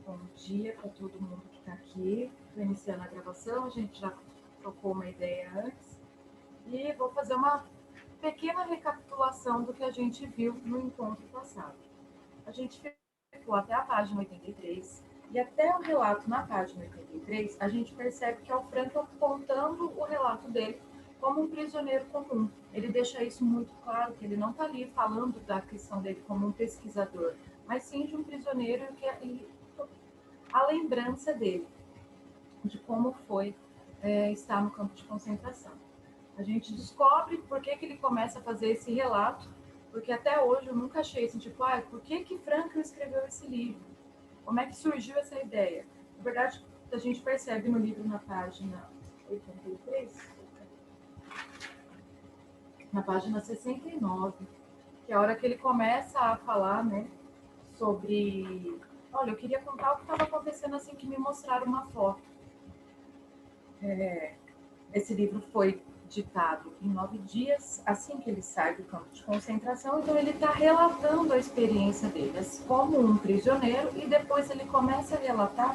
Bom dia para todo mundo que está aqui. Estou iniciando a gravação, a gente já trocou uma ideia antes. E vou fazer uma pequena recapitulação do que a gente viu no encontro passado. A gente ficou até a página 83, e até o relato na página 83, a gente percebe que é o Franklin contando o relato dele como um prisioneiro comum. Ele deixa isso muito claro, que ele não está ali falando da questão dele como um pesquisador, mas sim de um prisioneiro que a lembrança dele, de como foi estar no campo de concentração. A gente descobre por que ele começa a fazer esse relato, porque até hoje eu nunca achei assim, tipo, por que Franklin escreveu esse livro? Como é que surgiu essa ideia? Na verdade, a gente percebe no livro na página 83, na página 69, que é a hora que ele começa a falar, né, sobre... Olha, eu queria contar o que estava acontecendo assim que me mostraram uma foto. Esse livro foi ditado em 9 dias, assim que ele sai do campo de concentração, então ele está relatando a experiência dele como um prisioneiro, e depois ele começa a relatar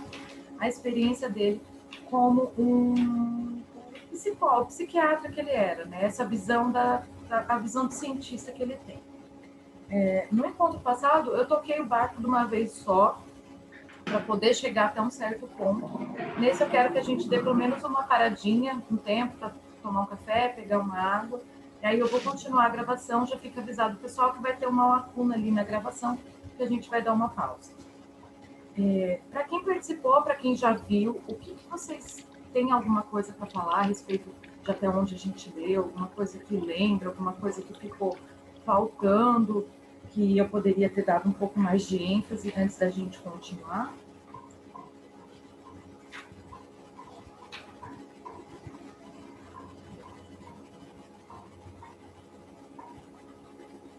a experiência dele como um psicólogo, psiquiatra que ele era, né? Essa visão a visão de cientista que ele tem. No encontro passado, eu toquei o barco de uma vez só, para poder chegar até um certo ponto. Nesse eu quero que a gente dê pelo menos uma paradinha, um tempo, para tomar um café, pegar uma água. E aí eu vou continuar a gravação, já fica avisado o pessoal que vai ter uma lacuna ali na gravação, que a gente vai dar uma pausa. Para quem participou, para quem já viu, o que vocês têm alguma coisa para falar a respeito de até onde a gente leu, alguma coisa que lembra, alguma coisa que ficou faltando, que eu poderia ter dado um pouco mais de ênfase antes da gente continuar?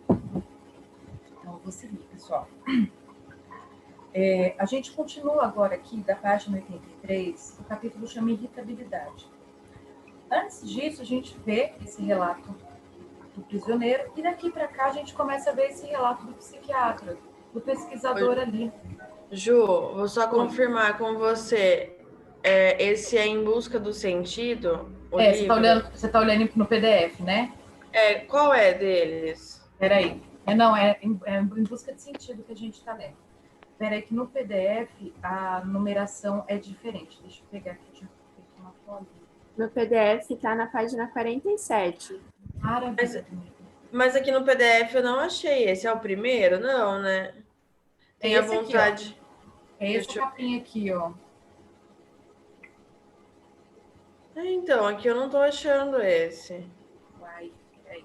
Então, eu vou seguir, pessoal. A gente continua agora aqui da página 83, o capítulo chama Irritabilidade. Antes disso, a gente vê esse relato do prisioneiro, e daqui para cá a gente começa a ver esse relato do psiquiatra, do pesquisador ali. Ju, vou só confirmar com você. Esse é Em Busca do Sentido? Você tá olhando no PDF, né? Qual é deles? Peraí. Não, é Em Busca de Sentido que a gente está lendo. Peraí, que no PDF a numeração é diferente. Deixa eu pegar aqui, deixa eu pegar uma foto. No PDF está na página 47. Mas aqui no PDF eu não achei. Esse é o primeiro? Não, né? Tem a vontade. Aqui, ó. Esse capinha aqui, ó. Então, aqui eu não tô achando esse. Vai, peraí.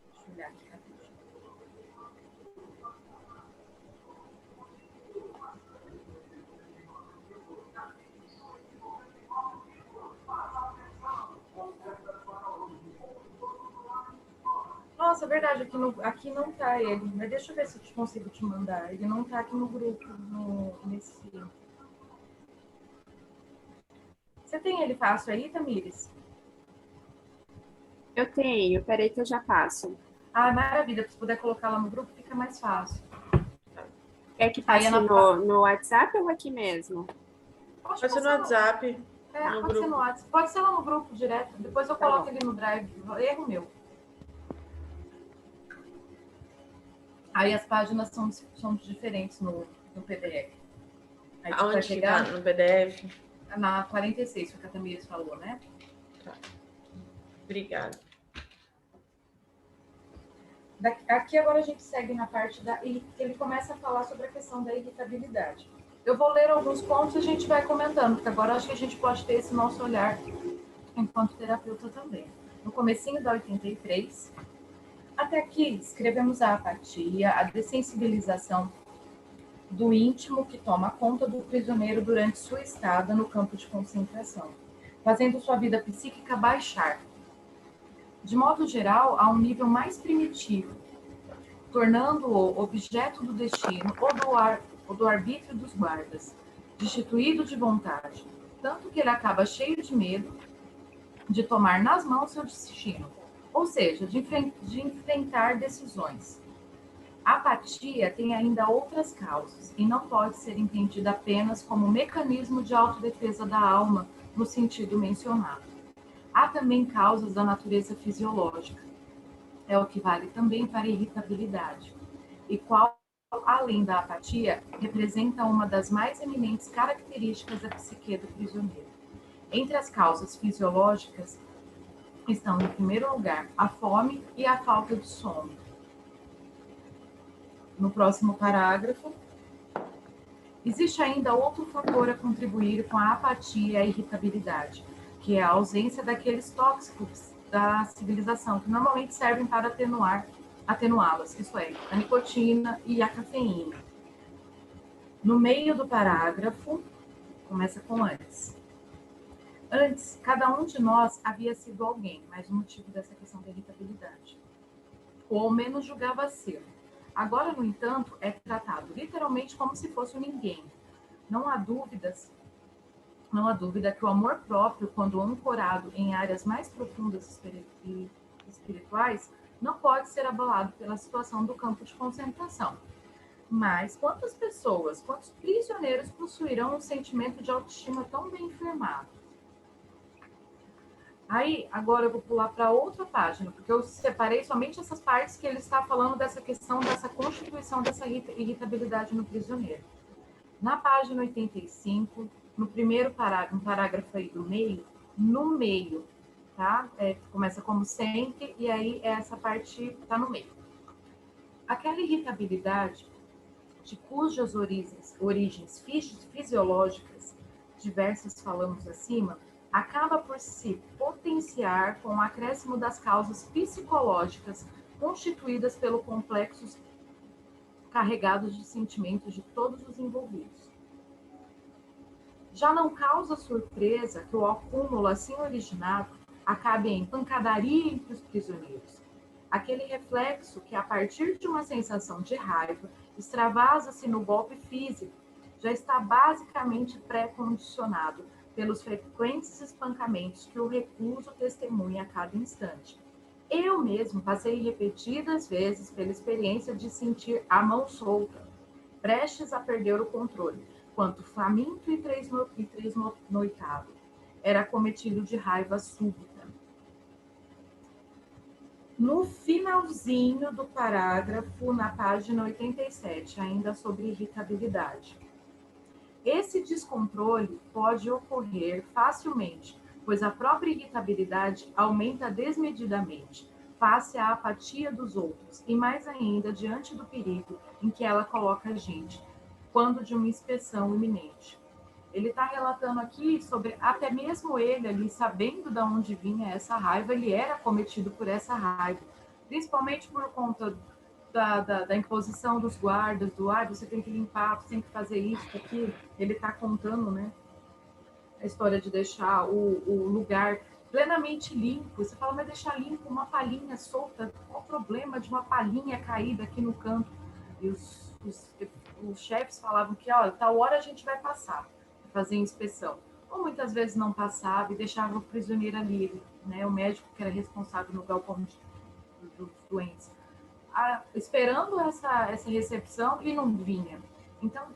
Deixa eu olhar aqui rapidinho. Nossa, verdade, aqui não tá ele. Mas deixa eu ver se eu consigo te mandar. Ele não tá aqui no grupo, nesse... Você tem ele fácil aí, Tamires? Eu tenho, peraí que eu já passo. Maravilha, se puder colocar lá no grupo, fica mais fácil. É que passe no WhatsApp ou aqui mesmo? Pode ser no WhatsApp. Pode ser no WhatsApp. Pode ser lá no grupo direto. Depois eu coloco ele no Drive. Erro meu. Aí as páginas são diferentes no PDF. Aí aonde que tá no PDF? Na 46, que a Tamires falou, né? Tá. Obrigada. Aqui agora a gente segue na parte ele começa a falar sobre a questão da irritabilidade. Eu vou ler alguns pontos e a gente vai comentando, porque agora acho que a gente pode ter esse nosso olhar enquanto terapeuta também. No comecinho da 83, até aqui escrevemos a apatia, a dessensibilização do íntimo que toma conta do prisioneiro durante sua estada no campo de concentração, fazendo sua vida psíquica baixar. De modo geral, a um nível mais primitivo, tornando-o objeto do destino ou do arbítrio dos guardas, destituído de vontade, tanto que ele acaba cheio de medo de tomar nas mãos seu destino, ou seja, de enfrentar decisões. A apatia tem ainda outras causas e não pode ser entendida apenas como mecanismo de autodefesa da alma, no sentido mencionado. Há também causas da natureza fisiológica, é o que vale também para a irritabilidade, e qual, além da apatia, representa uma das mais eminentes características da psique do prisioneiro. Entre as causas fisiológicas estão, em primeiro lugar, a fome e a falta de sono. No próximo parágrafo, existe ainda outro fator a contribuir com a apatia e a irritabilidade, que é a ausência daqueles tóxicos da civilização, que normalmente servem para atenuá-las, isso é, a nicotina e a cafeína. No meio do parágrafo, começa com antes. Antes, cada um de nós havia sido alguém, mais um motivo dessa questão da irritabilidade. Ou ao menos julgava ser. Agora, no entanto, é tratado literalmente como se fosse um ninguém. Não há dúvida que o amor próprio, quando ancorado em áreas mais profundas e espirituais, não pode ser abalado pela situação do campo de concentração. Mas quantas pessoas, quantos prisioneiros possuirão um sentimento de autoestima tão bem firmado? Aí, agora eu vou pular para outra página, porque eu separei somente essas partes que ele está falando dessa questão, dessa constituição dessa irritabilidade no prisioneiro. Na página 85, no primeiro parágrafo, um parágrafo aí do meio, no meio, tá? Começa como sempre, e aí essa parte está no meio. Aquela irritabilidade de cujas origens fisiológicas diversas falamos acima, acaba por se potenciar com o acréscimo das causas psicológicas constituídas pelo complexos carregados de sentimentos de todos os envolvidos. Já não causa surpresa que o acúmulo assim originado acabe em pancadaria entre os prisioneiros. Aquele reflexo que, a partir de uma sensação de raiva, extravasa-se no golpe físico, já está basicamente pré-condicionado pelos frequentes espancamentos que o recluso testemunha a cada instante. Eu mesmo passei repetidas vezes pela experiência de sentir a mão solta, prestes a perder o controle, quanto faminto e tresnoitado, era acometido de raiva súbita. No finalzinho do parágrafo, na página 87, ainda sobre irritabilidade. Esse descontrole pode ocorrer facilmente, pois a própria irritabilidade aumenta desmedidamente, face à apatia dos outros, e mais ainda diante do perigo em que ela coloca a gente, quando de uma inspeção iminente. Ele está relatando aqui sobre até mesmo ele ali, sabendo de onde vinha essa raiva, ele era cometido por essa raiva, principalmente por conta da imposição dos guardas, você tem que limpar, você tem que fazer isso, aquilo. Ele está contando, né, a história de deixar o lugar plenamente limpo. Você fala, mas deixar limpo uma palhinha solta, qual o problema de uma palhinha caída aqui no canto? E os chefes falavam que, ó, tal hora a gente vai passar, fazer inspeção. Ou muitas vezes não passava e deixava o prisioneiro ali, né, o médico que era responsável no galpão dos doentes, esperando essa recepção, e não vinha. Então,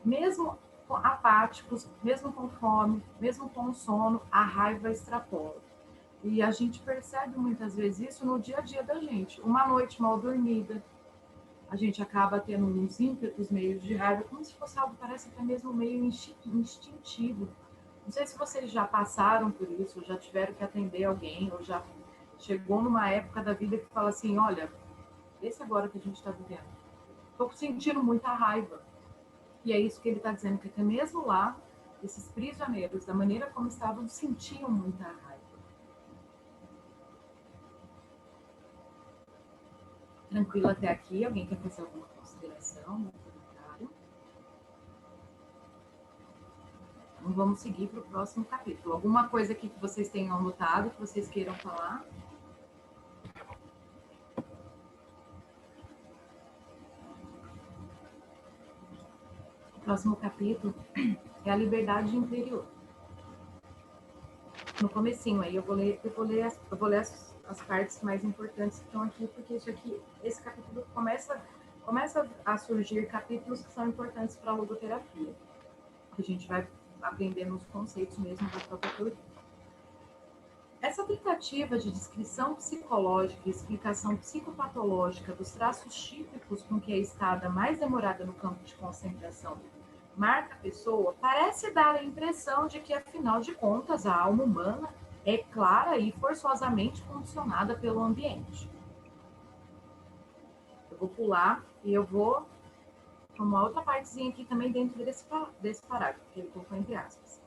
mesmo apáticos, mesmo com fome, mesmo com sono, a raiva extrapola. E a gente percebe muitas vezes isso no dia a dia da gente. Uma noite mal dormida, a gente acaba tendo uns ímpetos meio de raiva, como se fosse algo, parece até mesmo meio instintivo. Não sei se vocês já passaram por isso, ou já tiveram que atender alguém, ou já chegou numa época da vida que fala assim, olha, esse agora que a gente está vivendo, estou sentindo muita raiva. E é isso que ele está dizendo, que até mesmo lá, esses prisioneiros, da maneira como estavam, sentiam muita raiva. Tranquilo até aqui? Alguém quer fazer alguma consideração, um comentário? Então vamos seguir para o próximo capítulo. Alguma coisa aqui que vocês tenham anotado, que vocês queiram falar? O próximo capítulo é a liberdade interior. No comecinho aí, eu vou ler as partes mais importantes que estão aqui, porque esse capítulo começa começa a surgir capítulos que são importantes para a logoterapia, que a gente vai aprendendo os conceitos mesmo da própria teoria. Essa tentativa de descrição psicológica e explicação psicopatológica dos traços típicos com que a estada mais demorada no campo de concentração marca a pessoa parece dar a impressão de que, afinal de contas, a alma humana é clara e forçosamente condicionada pelo ambiente. Eu vou pular e eu vou para uma outra partezinha aqui também dentro desse parágrafo, que ele colocou entre aspas.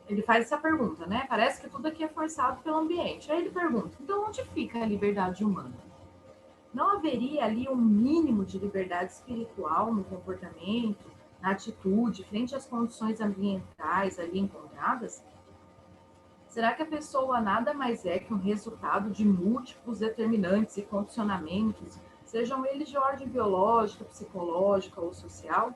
Ele faz essa pergunta, né? Parece que tudo aqui é forçado pelo ambiente. Aí ele pergunta, então onde fica a liberdade humana? Não haveria ali um mínimo de liberdade espiritual no comportamento, na atitude, frente às condições ambientais ali encontradas? Será que a pessoa nada mais é que um resultado de múltiplos determinantes e condicionamentos, sejam eles de ordem biológica, psicológica ou social?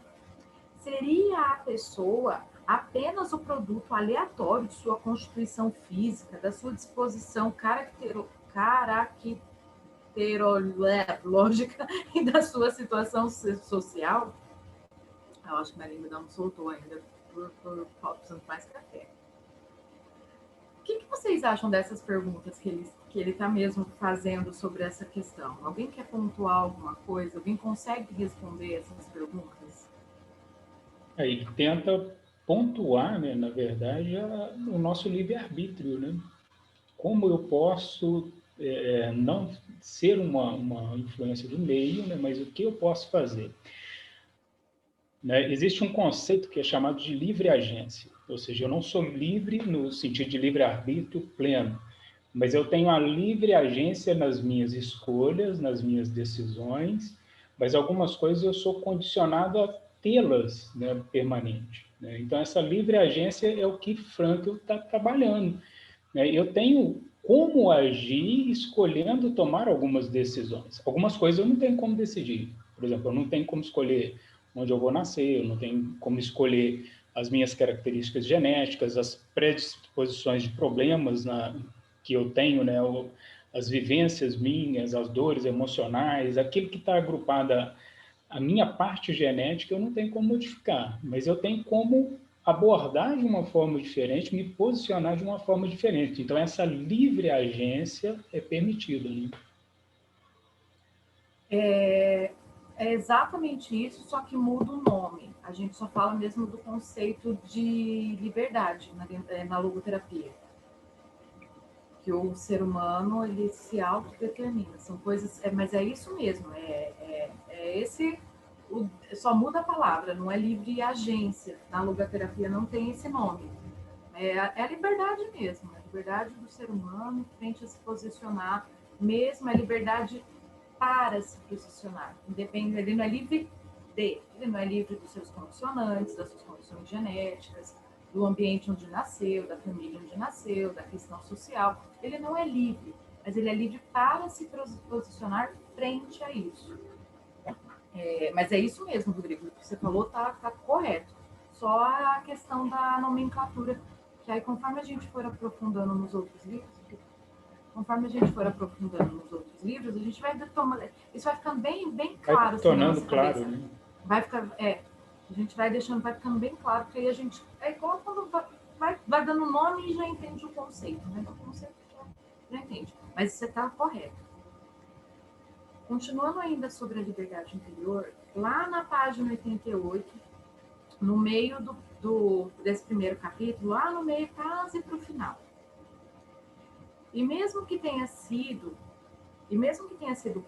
Seria a pessoa apenas o produto aleatório de sua constituição física, da sua disposição caracterológica e da sua situação social? Eu acho que a minha língua não soltou ainda por falta de mais café. O que vocês acham dessas perguntas que ele está mesmo fazendo sobre essa questão? Alguém quer pontuar alguma coisa? Alguém consegue responder essas perguntas? Ele tenta pontuar, né, na verdade, o nosso livre-arbítrio, né? Como eu posso não ser uma influência do meio, né, mas o que eu posso fazer? Né? Existe um conceito que é chamado de livre agência, ou seja, eu não sou livre no sentido de livre-arbítrio pleno, mas eu tenho a livre agência nas minhas escolhas, nas minhas decisões, mas algumas coisas eu sou condicionado a tê-las, né, permanente. Né? Então, essa livre agência é o que Frankl está trabalhando. Né? Eu tenho como agir escolhendo tomar algumas decisões. Algumas coisas eu não tenho como decidir. Por exemplo, eu não tenho como escolher onde eu vou nascer, eu não tenho como escolher as minhas características genéticas, as predisposições de problemas que eu tenho, né? As vivências minhas, as dores emocionais, aquilo que está agrupado a minha parte genética, eu não tenho como modificar, mas eu tenho como abordar de uma forma diferente, me posicionar de uma forma diferente. Então, essa livre agência é permitida. Né? É exatamente isso, só que muda o nome. A gente só fala mesmo do conceito de liberdade na logoterapia. Que o ser humano, ele se autodetermina. São coisas... mas é isso mesmo. Só muda a palavra, não é livre agência. Na logoterapia não tem esse nome. É a liberdade mesmo. A liberdade do ser humano frente a se posicionar. Mesmo a liberdade para se posicionar. Independente, ele não é livre ele não é livre dos seus condicionantes, das suas condições genéticas, do ambiente onde nasceu, da família onde nasceu, da questão social. Ele não é livre, mas ele é livre para se posicionar frente a isso. Mas é isso mesmo, Rodrigo, o que você falou está correto. Só a questão da nomenclatura, que aí conforme a gente for aprofundando nos outros livros, a gente vai tomando. Isso vai ficando bem claro. Vai tornando claro, né? Vai ficar. A gente vai deixando, vai ficando bem claro, porque aí a gente. É igual quando vai dando nome e já entende o conceito, né? O conceito já entende. Mas você está correto. Continuando ainda sobre a liberdade interior, lá na página 88, no meio desse primeiro capítulo, lá no meio, quase para o final. E mesmo que tenha sido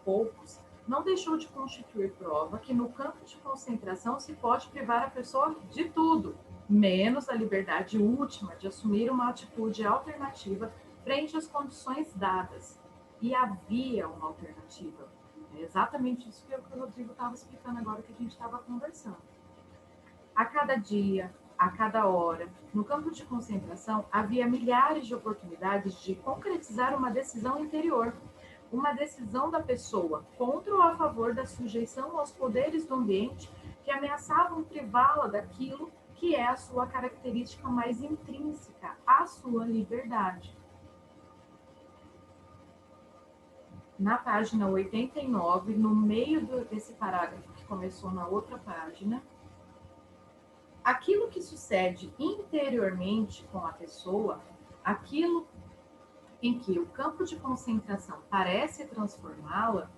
poucos, não deixou de constituir prova que no campo de concentração se pode privar a pessoa de tudo, menos a liberdade última de assumir uma atitude alternativa frente às condições dadas. E havia uma alternativa. É exatamente isso que o Rodrigo estava explicando agora, que a gente estava conversando. A cada dia, a cada hora, no campo de concentração, havia milhares de oportunidades de concretizar uma decisão interior, uma decisão da pessoa contra ou a favor da sujeição aos poderes do ambiente que ameaçavam privá-la daquilo que é a sua característica mais intrínseca, a sua liberdade. na página 89, no meio desse parágrafo que começou na outra página, aquilo que sucede interiormente com a pessoa, aquilo em que o campo de concentração parece transformá-la,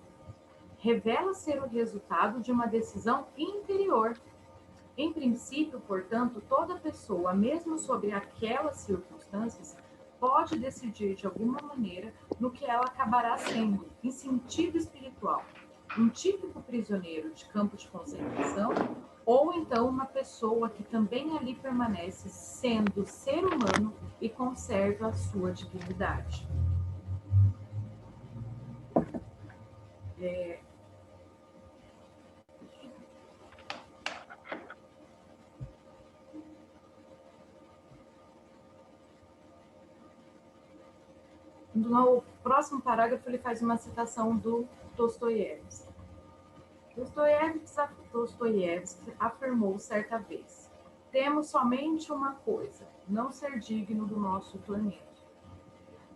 revela ser o resultado de uma decisão interior. Em princípio, portanto, toda pessoa, mesmo sobre aquelas circunstâncias, pode decidir de alguma maneira no que ela acabará sendo, em sentido espiritual, um típico prisioneiro de campo de concentração, ou então uma pessoa que também ali permanece sendo ser humano e conserva a sua dignidade. No próximo parágrafo, ele faz uma citação do Dostoiévski. Dostoiévski afirmou certa vez: temos somente uma coisa, não ser digno do nosso planeta.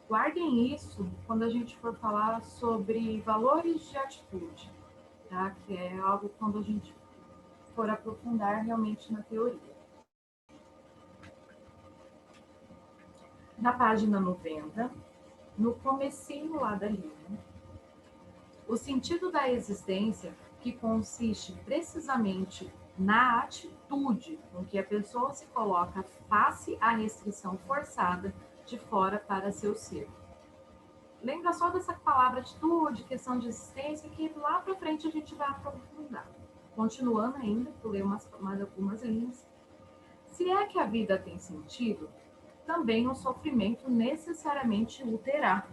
Guardem isso quando a gente for falar sobre valores de atitude, tá? Que é algo quando a gente for aprofundar realmente na teoria. Na página 90, no comecinho lá da linha, o sentido da existência, que consiste precisamente na atitude com que a pessoa se coloca face à restrição forçada de fora para seu ser. Lembra só dessa palavra atitude, questão de existência, que lá para frente a gente vai aprofundar. Continuando ainda, vou ler mais algumas linhas. Se é que a vida tem sentido, também o sofrimento necessariamente o terá.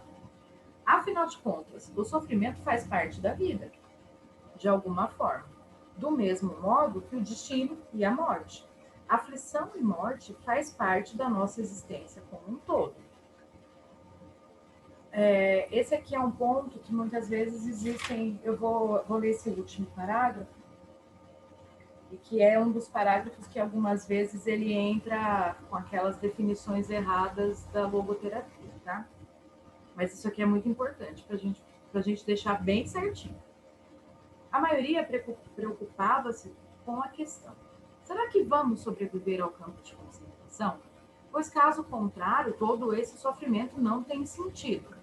Afinal de contas, o sofrimento faz parte da vida, de alguma forma, do mesmo modo que o destino e a morte. Aflição e morte faz parte da nossa existência como um todo. Esse aqui é um ponto que muitas vezes existem, eu vou ler esse último parágrafo, e que é um dos parágrafos que algumas vezes ele entra com aquelas definições erradas da logoterapia, tá? Mas isso aqui é muito importante para a gente deixar bem certinho. A maioria preocupava-se com a questão: será que vamos sobreviver ao campo de concentração? Pois, caso contrário, todo esse sofrimento não tem sentido.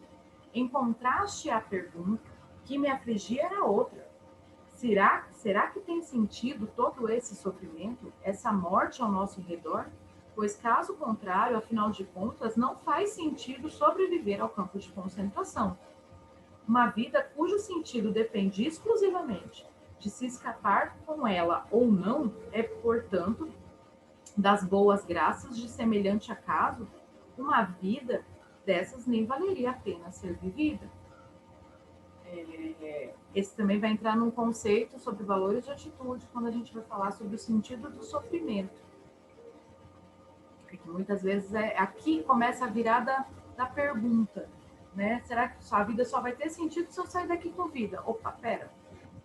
Em contraste à pergunta, que me afligia era outra: será que tem sentido todo esse sofrimento, essa morte ao nosso redor? Pois, caso contrário, afinal de contas, não faz sentido sobreviver ao campo de concentração. Uma vida cujo sentido depende exclusivamente de se escapar com ela ou não é, portanto, das boas graças de semelhante acaso, uma vida dessas nem valeria a pena ser vivida. Esse também vai entrar num conceito sobre valores de atitude, quando a gente vai falar sobre o sentido do sofrimento. Porque muitas vezes aqui começa a virada da pergunta, né? Será que sua vida só vai ter sentido se eu sair daqui com vida? Opa, pera.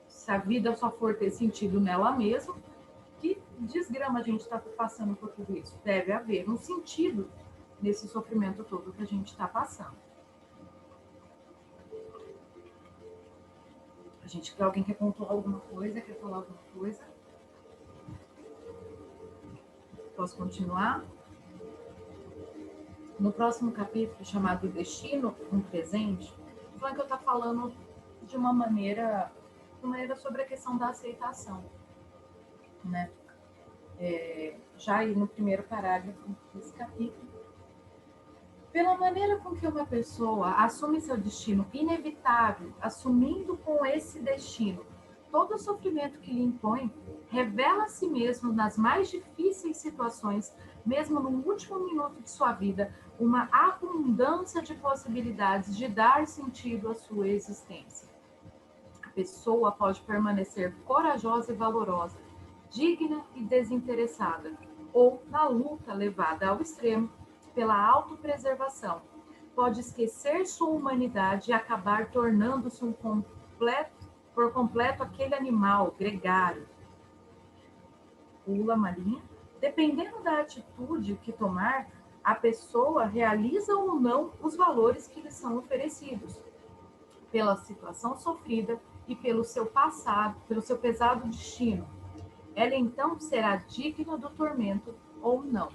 Se a vida só for ter sentido nela mesma, que desgrama a gente está passando por tudo isso? Deve haver um sentido nesse sofrimento todo que a gente está passando. Alguém quer pontuar alguma coisa? Quer falar alguma coisa? Posso continuar? No próximo capítulo, chamado Destino, um Presente, o Frankl está falando de uma maneira sobre a questão da aceitação, né? Já aí no primeiro parágrafo desse capítulo, pela maneira com que uma pessoa assume seu destino inevitável, assumindo com esse destino todo o sofrimento que lhe impõe, revela a si mesmo nas mais difíceis situações, mesmo no último minuto de sua vida, uma abundância de possibilidades de dar sentido à sua existência. A pessoa pode permanecer corajosa e valorosa, digna e desinteressada, ou, na luta levada ao extremo, pela autopreservação, pode esquecer sua humanidade e acabar tornando-se por completo aquele animal gregário. Pula uma linha. Dependendo da atitude que tomar, a pessoa realiza ou não os valores que lhe são oferecidos. pela situação sofrida e pelo seu passado, pelo seu pesado destino. Ela então será digna do tormento ou não.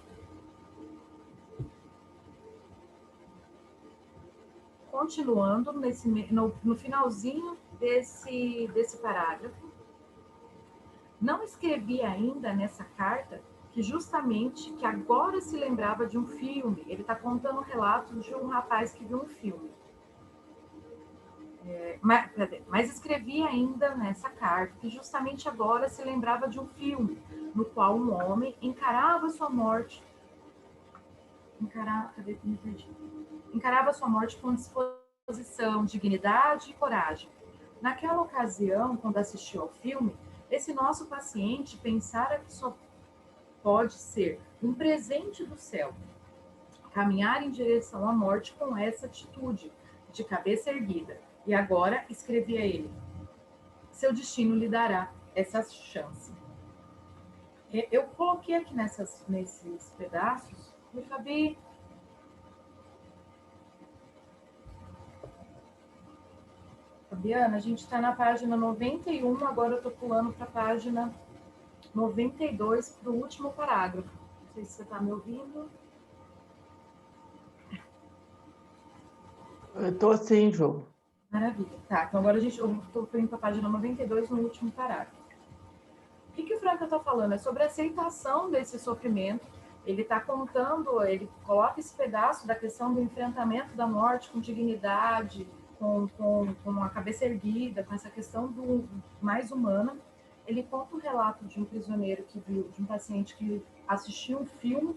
Continuando no finalzinho desse parágrafo, não escrevi ainda nessa carta que justamente que agora se lembrava de um filme. Ele está contando relatos de um rapaz que viu um filme. Mas escrevi ainda nessa carta que justamente agora se lembrava de um filme no qual um homem encarava sua morte com disposição, dignidade e coragem. Naquela ocasião, quando assistiu ao filme, esse nosso paciente pensara que só pode ser um presente do céu caminhar em direção à morte com essa atitude, de cabeça erguida. E agora, escrevi a ele, seu destino lhe dará essa chance. Eu coloquei aqui nesses pedaços, e Fabi... Fabiana, a gente está na página 91, agora eu estou pulando para a página 92, para o último parágrafo. Não sei se você está me ouvindo. Eu estou sim, João. Maravilha. Tá, então agora eu estou indo para a página 92, no último parágrafo. O que o Franca está falando? É sobre a aceitação desse sofrimento. Ele está contando, ele coloca esse pedaço da questão do enfrentamento da morte com dignidade, com a cabeça erguida, com essa questão mais humana. Ele conta o relato de um prisioneiro de um paciente que assistiu um filme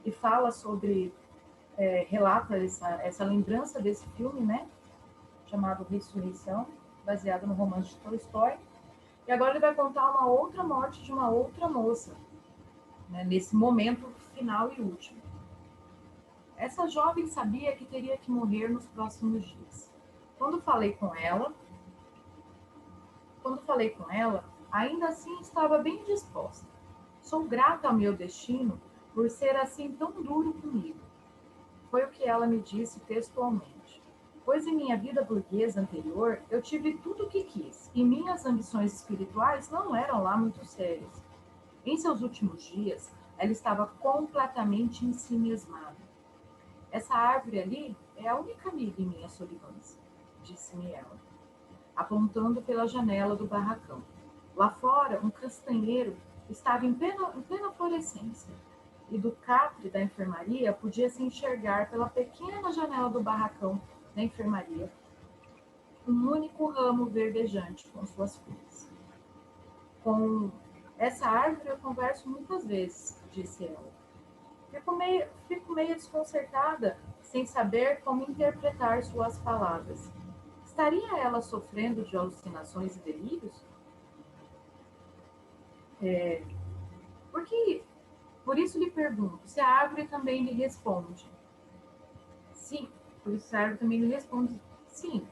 e fala sobre, relata essa lembrança desse filme, né? Chamado Ressurreição, baseado no romance de Tolstói. E agora ele vai contar uma outra morte de uma outra moça, né? Nesse momento final e último. Essa jovem sabia que teria que morrer nos próximos dias. Quando falei com ela, ainda assim estava bem disposta. Sou grata ao meu destino por ser assim tão duro comigo. Foi o que ela me disse textualmente. Pois em minha vida burguesa anterior, eu tive tudo o que quis, e minhas ambições espirituais não eram lá muito sérias. Em seus últimos dias, ela estava completamente em si mesmada. Essa árvore ali é a única amiga em minha solidão, disse-me ela, apontando pela janela do barracão. Lá fora, um castanheiro estava em plena florescência, e do catre da enfermaria podia-se enxergar pela pequena janela do barracão da enfermaria um único ramo verdejante com suas flores. Com essa árvore eu converso muitas vezes, disse ela. Fico meio desconcertada, sem saber como interpretar suas palavras. Estaria ela sofrendo de alucinações e delírios? Por isso lhe pergunto, se a árvore também lhe responde. Sim, por isso a árvore também lhe responde. Sim.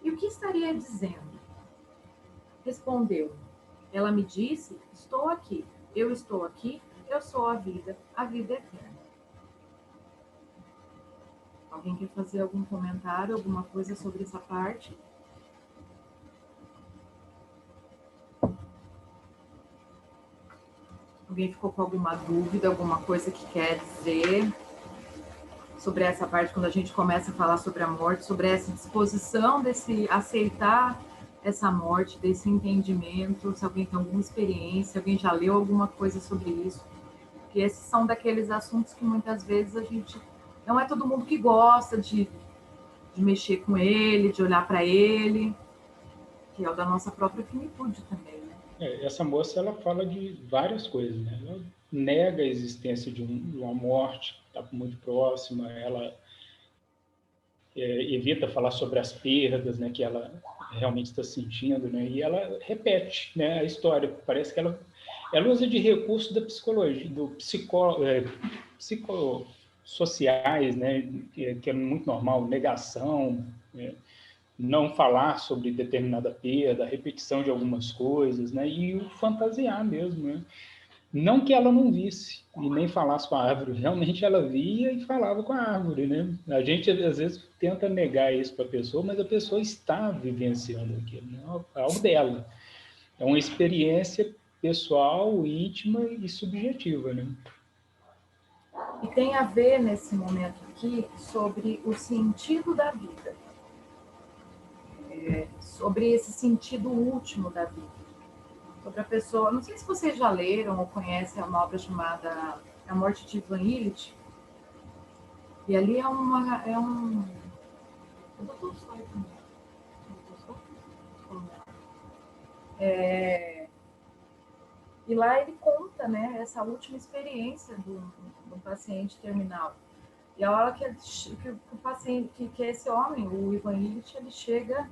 E o que estaria dizendo? Respondeu. Ela me disse, estou aqui, eu sou a vida eterna. Alguém quer fazer algum comentário, alguma coisa sobre essa parte? Alguém ficou com alguma dúvida, alguma coisa que quer dizer sobre essa parte, quando a gente começa a falar sobre a morte, sobre essa disposição desse aceitar essa morte, desse entendimento, se alguém tem alguma experiência, alguém já leu alguma coisa sobre isso? Porque esses são daqueles assuntos que muitas vezes a gente... Não é todo mundo que gosta de mexer com ele, de olhar para ele, que é o da nossa própria finitude também, né? Essa moça, ela fala de várias coisas, né? Ela nega a existência de uma morte que está muito próxima, ela evita falar sobre as perdas, né, que ela realmente está sentindo, né? E ela repete, né, a história. Parece que ela usa de recursos da psicologia, psicossociais, né, que é muito normal, negação, né? Não falar sobre determinada perda, a repetição de algumas coisas, né? E o fantasiar mesmo, né? Não que ela não visse e nem falasse com a árvore, realmente ela via e falava com a árvore, né? A gente, às vezes, tenta negar isso para a pessoa, mas a pessoa está vivenciando aquilo, né? É algo dela. É uma experiência pessoal, íntima e subjetiva, né? E tem a ver, nesse momento aqui, sobre o sentido da vida. Sobre esse sentido último da vida. Sobre a pessoa... Não sei se vocês já leram ou conhecem uma obra chamada A Morte de Ivan Illich. E ali é um... E lá ele conta, né, essa última experiência do paciente terminal. E a hora que o paciente, que esse homem, o Ivan Illich, ele chega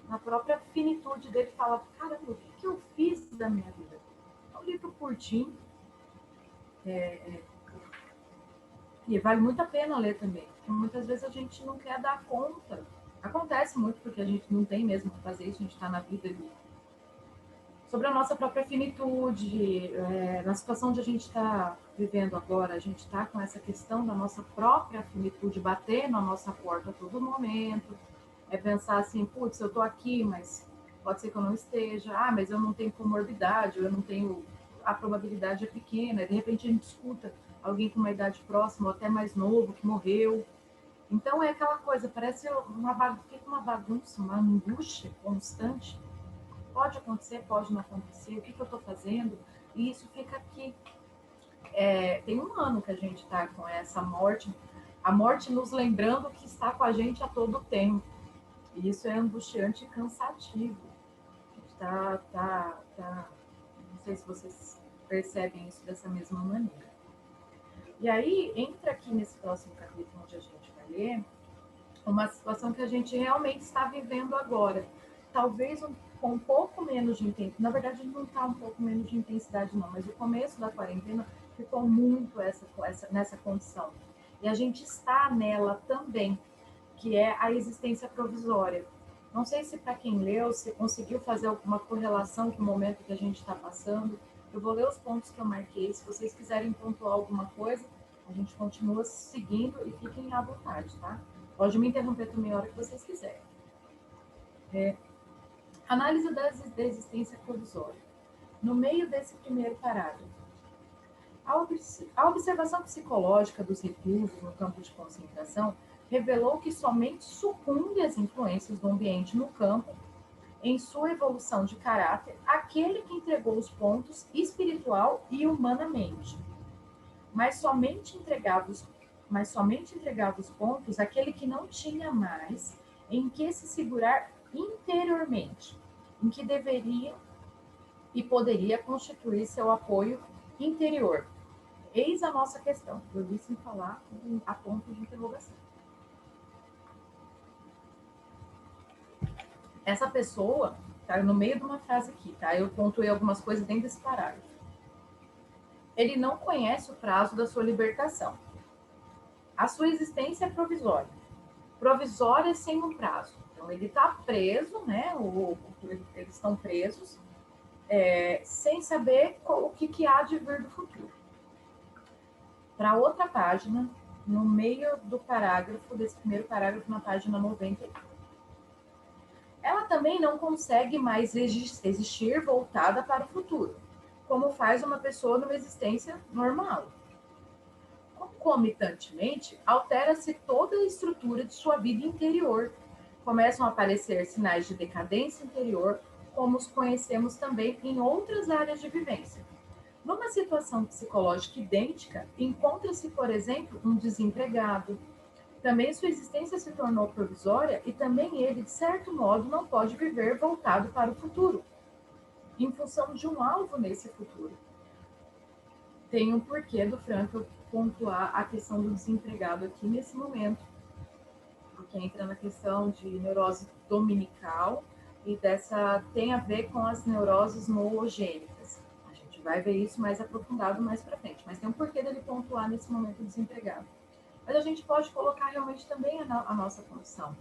na própria finitude dele e fala: caramba, o que eu fiz da minha vida? É um livro curtinho, e vale muito a pena ler também, porque muitas vezes a gente não quer dar conta. Acontece muito porque a gente não tem mesmo que fazer isso, a gente está na vida ali. Sobre a nossa própria finitude, na situação onde a gente está vivendo agora, a gente está com essa questão da nossa própria finitude bater na nossa porta a todo momento. É pensar assim, putz, eu estou aqui, mas pode ser que eu não esteja. Ah, mas eu não tenho comorbidade, eu não tenho... A probabilidade é pequena. De repente a gente escuta alguém com uma idade próxima ou até mais novo que morreu. Então é aquela coisa, parece uma bagunça, uma angústia constante. Pode acontecer, pode não acontecer, o que eu estou fazendo? E isso fica aqui. Tem um ano que a gente está com essa morte, a morte nos lembrando que está com a gente a todo tempo. E isso é angustiante e cansativo. Não sei se vocês percebem isso dessa mesma maneira. E aí, entra aqui nesse próximo capítulo onde a gente vai ler, uma situação que a gente realmente está vivendo agora. Talvez com um pouco menos de intensidade. Na verdade, não está um pouco menos de intensidade, não, mas o começo da quarentena ficou muito nessa condição. E a gente está nela também, que é a existência provisória. Não sei se para quem leu, se conseguiu fazer alguma correlação com o momento que a gente está passando. Eu vou ler os pontos que eu marquei. Se vocês quiserem pontuar alguma coisa, a gente continua seguindo e fiquem à vontade, tá? Pode me interromper também a hora que vocês quiserem. Análise da existência provisória. No meio desse primeiro parágrafo, a observação psicológica dos reclusos no campo de concentração revelou que somente sucumbe às influências do ambiente no campo, em sua evolução de caráter, aquele que entregou os pontos espiritual e humanamente. Mas somente entregava os pontos aquele que não tinha mais em que se segurar interiormente, em que deveria e poderia constituir seu apoio interior. Eis a nossa questão. Eu disse sem falar a ponto de interrogação. Essa pessoa está no meio de uma frase aqui, tá? Eu pontuei algumas coisas dentro desse parágrafo. Ele não conhece o prazo da sua libertação. A sua existência é provisória. Provisória sem um prazo. Então, ele está preso, né? Eles estão presos, sem saber o que há de vir do futuro. Para outra página, no meio do parágrafo, desse primeiro parágrafo, na página 90. Ela também não consegue mais existir voltada para o futuro, como faz uma pessoa numa existência normal. Concomitantemente, altera-se toda a estrutura de sua vida interior. Começam a aparecer sinais de decadência interior, como os conhecemos também em outras áreas de vivência. Numa situação psicológica idêntica, encontra-se, por exemplo, um desempregado. Também sua existência se tornou provisória e também ele, de certo modo, não pode viver voltado para o futuro, em função de um alvo nesse futuro. Tem um porquê do Frankl pontuar a questão do desempregado aqui nesse momento, porque entra na questão de neurose dominical e tem a ver com as neuroses noogênicas. A gente vai ver isso mais aprofundado mais para frente, mas tem um porquê dele pontuar nesse momento desempregado. Mas a gente pode colocar realmente também a nossa condição.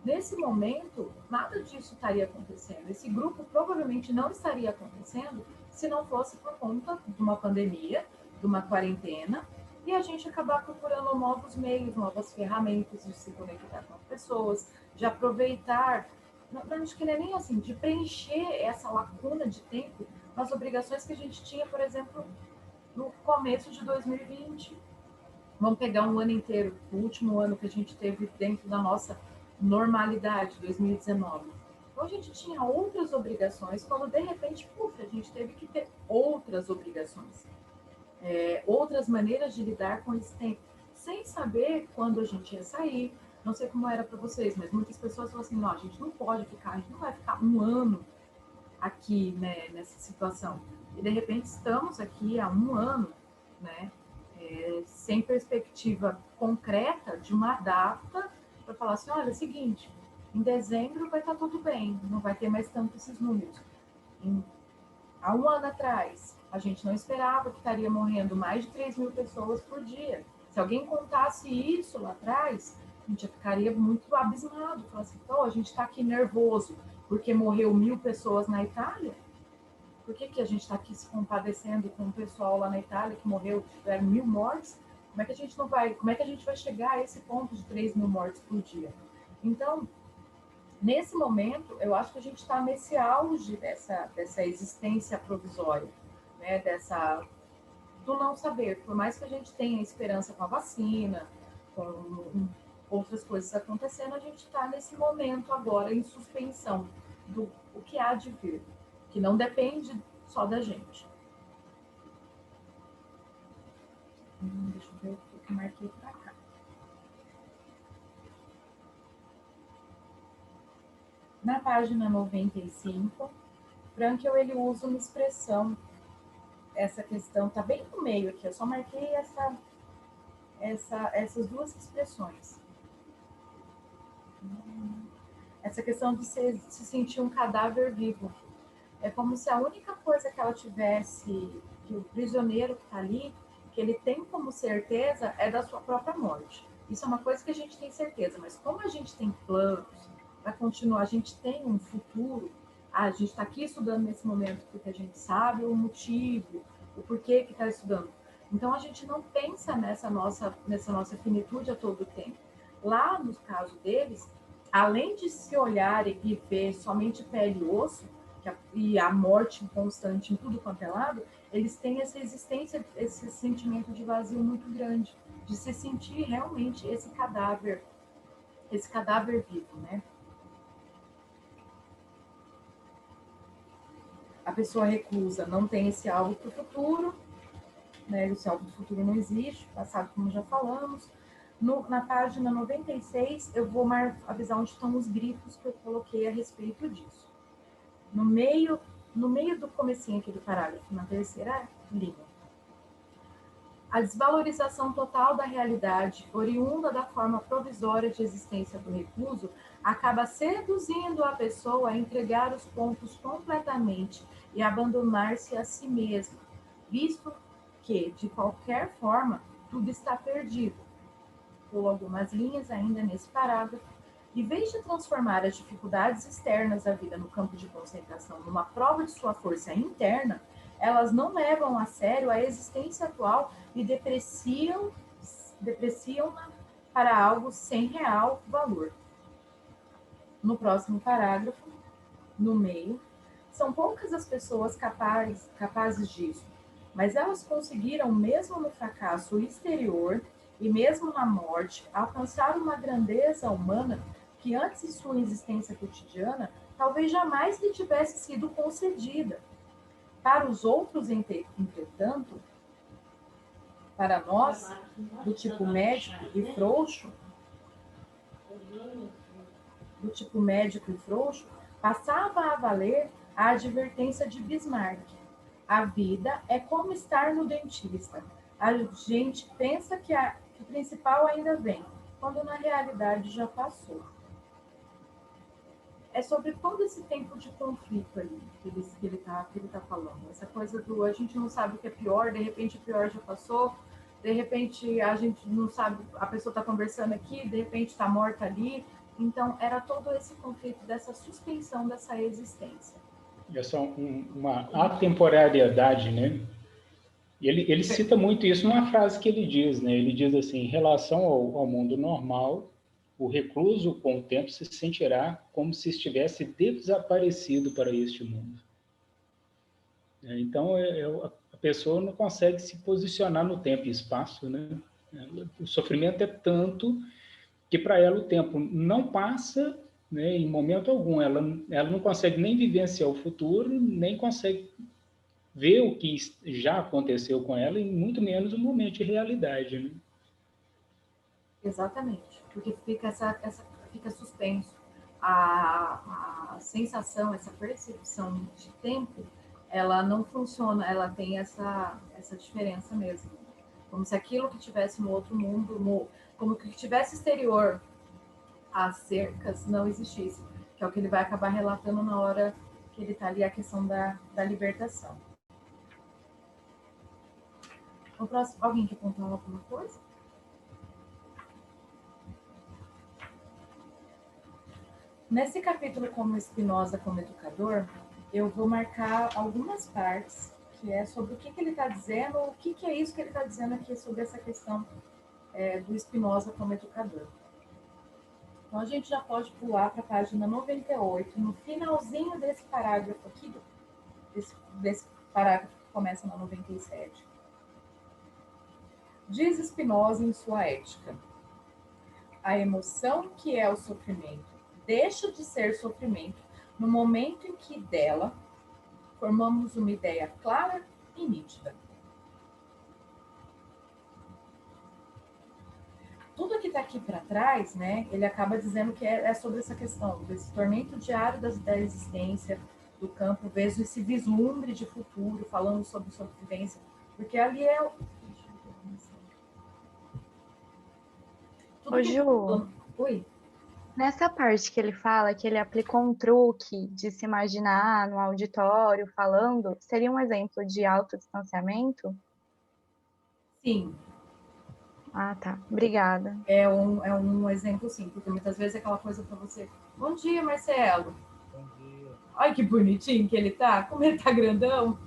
Nesse momento, nada disso estaria acontecendo. Esse grupo provavelmente não estaria acontecendo se não fosse por conta de uma pandemia, de uma quarentena, e a gente acabar procurando novos meios, novas ferramentas de se conectar com as pessoas, de aproveitar, não, acho que não é nem assim, de preencher essa lacuna de tempo nas obrigações que a gente tinha, por exemplo, no começo de 2020. Vamos pegar um ano inteiro, o último ano que a gente teve dentro da nossa normalidade, 2019. Então a gente tinha outras obrigações, quando de repente, a gente teve que ter outras obrigações, outras maneiras de lidar com esse tempo, sem saber quando a gente ia sair. Não sei como era para vocês, mas muitas pessoas falam assim, não, a gente não pode ficar, a gente não vai ficar um ano aqui, né, nessa situação. E de repente estamos aqui há um ano, né, sem perspectiva concreta de uma data para falar assim, olha, é o seguinte, em dezembro vai estar tudo bem, não vai ter mais tanto esses números. Há um ano atrás, a gente não esperava que estaria morrendo mais de 3 mil pessoas por dia. Se alguém contasse isso lá atrás, a gente ficaria muito abismado. Falaria assim, a gente está aqui nervoso porque morreu 1.000 pessoas na Itália? Por que a gente está aqui se compadecendo com o pessoal lá na Itália que morreu, tiveram 1.000 mortes? Como é que a gente vai chegar a esse ponto de 3 mil mortes por dia? Então, nesse momento, eu acho que a gente está nesse auge dessa existência provisória, né? Do não saber. Por mais que a gente tenha esperança com a vacina, com outras coisas acontecendo, a gente está nesse momento agora em suspensão do o que há de vir, que não depende só da gente. Deixa eu ver o que eu marquei para cá. Na página 95, Frankl, ele usa uma expressão, essa questão está bem no meio aqui, eu só marquei essas duas expressões. Essa questão de se sentir um cadáver vivo. É como se a única coisa que ela tivesse, que o prisioneiro que está ali, que ele tem como certeza, é da sua própria morte. Isso é uma coisa que a gente tem certeza, mas como a gente tem planos para continuar, a gente tem um futuro, a gente está aqui estudando nesse momento porque a gente sabe o motivo, o porquê que está estudando. Então, a gente não pensa nessa nossa finitude a todo tempo. Lá, no caso deles, além de se olharem e ver somente pele e osso, e a morte constante em tudo quanto é lado, eles têm essa existência, esse sentimento de vazio muito grande, de se sentir realmente esse cadáver vivo, né? A pessoa reclusa não tem esse alvo para o futuro, né? Esse alvo do futuro não existe, passado como já falamos. Na página 96, eu vou avisar onde estão os grifos que eu coloquei a respeito disso. No meio do comecinho aqui do parágrafo, na terceira linha. A desvalorização total da realidade, oriunda da forma provisória de existência do recluso, acaba seduzindo a pessoa a entregar os pontos completamente e abandonar-se a si mesma, visto que, de qualquer forma, tudo está perdido. Vou algumas linhas ainda nesse parágrafo. Em vez de transformar as dificuldades externas da vida no campo de concentração numa prova de sua força interna, elas não levam a sério a existência atual e depreciam-na para algo sem real valor. No próximo parágrafo, no meio, são poucas as pessoas capazes disso, mas elas conseguiram, mesmo no fracasso exterior e mesmo na morte, alcançar uma grandeza humana que antes de sua existência cotidiana, talvez jamais lhe tivesse sido concedida. Para os outros, entretanto, para nós, do tipo médico e frouxo, passava a valer a advertência de Bismarck. A vida é como estar no dentista. A gente pensa que o principal ainda vem, quando na realidade já passou. É sobre todo esse tempo de conflito ali que ele tá falando. Essa coisa do a gente não sabe o que é pior, de repente o pior já passou, de repente a gente não sabe, a pessoa está conversando aqui, de repente está morta ali, Então, era todo esse conflito dessa suspensão dessa existência. É só uma atemporariedade, né? E ele cita muito isso numa frase que ele diz, né? Ele diz assim, em relação ao mundo normal, o recluso, com o tempo, se sentirá como se estivesse desaparecido para este mundo. Então, a pessoa não consegue se posicionar no tempo e espaço, né? O sofrimento é tanto que para ela o tempo não passa, né, em momento algum. Ela não consegue nem vivenciar o futuro, nem consegue ver o que já aconteceu com ela, e muito menos o momento de realidade. Né? Exatamente, porque fica fica suspenso. A sensação, essa percepção de tempo, ela não funciona, ela tem essa diferença mesmo. Como se aquilo que tivesse no outro mundo, como que tivesse exterior às cercas, não existisse. Que é o que ele vai acabar relatando na hora que ele está ali, a questão da libertação. O próximo, alguém quer contar alguma coisa? Nesse capítulo, como Spinoza como educador, eu vou marcar algumas partes que é sobre o que ele está dizendo, o que é isso que ele está dizendo aqui sobre essa questão do Spinoza como educador. Então, a gente já pode pular para a página 98, no finalzinho desse parágrafo aqui, desse parágrafo que começa na 97. Diz Spinoza em sua Ética: a emoção que é o sofrimento deixa de ser sofrimento no momento em que dela formamos uma ideia clara e nítida. Tudo que está aqui para trás, né, ele acaba dizendo que é sobre essa questão desse tormento diário da existência, do campo, vejo esse vislumbre de futuro, falando sobre sobrevivência, porque ali é o... Ô, Ju, Oi? nessa parte que ele fala que ele aplicou um truque de se imaginar no auditório falando, seria um exemplo de autodistanciamento? Sim. Ah, tá. Obrigada. É um exemplo, sim, porque muitas vezes é aquela coisa para você. Bom dia, Marcelo. Bom dia. Olha que bonitinho que ele tá. Como ele tá grandão.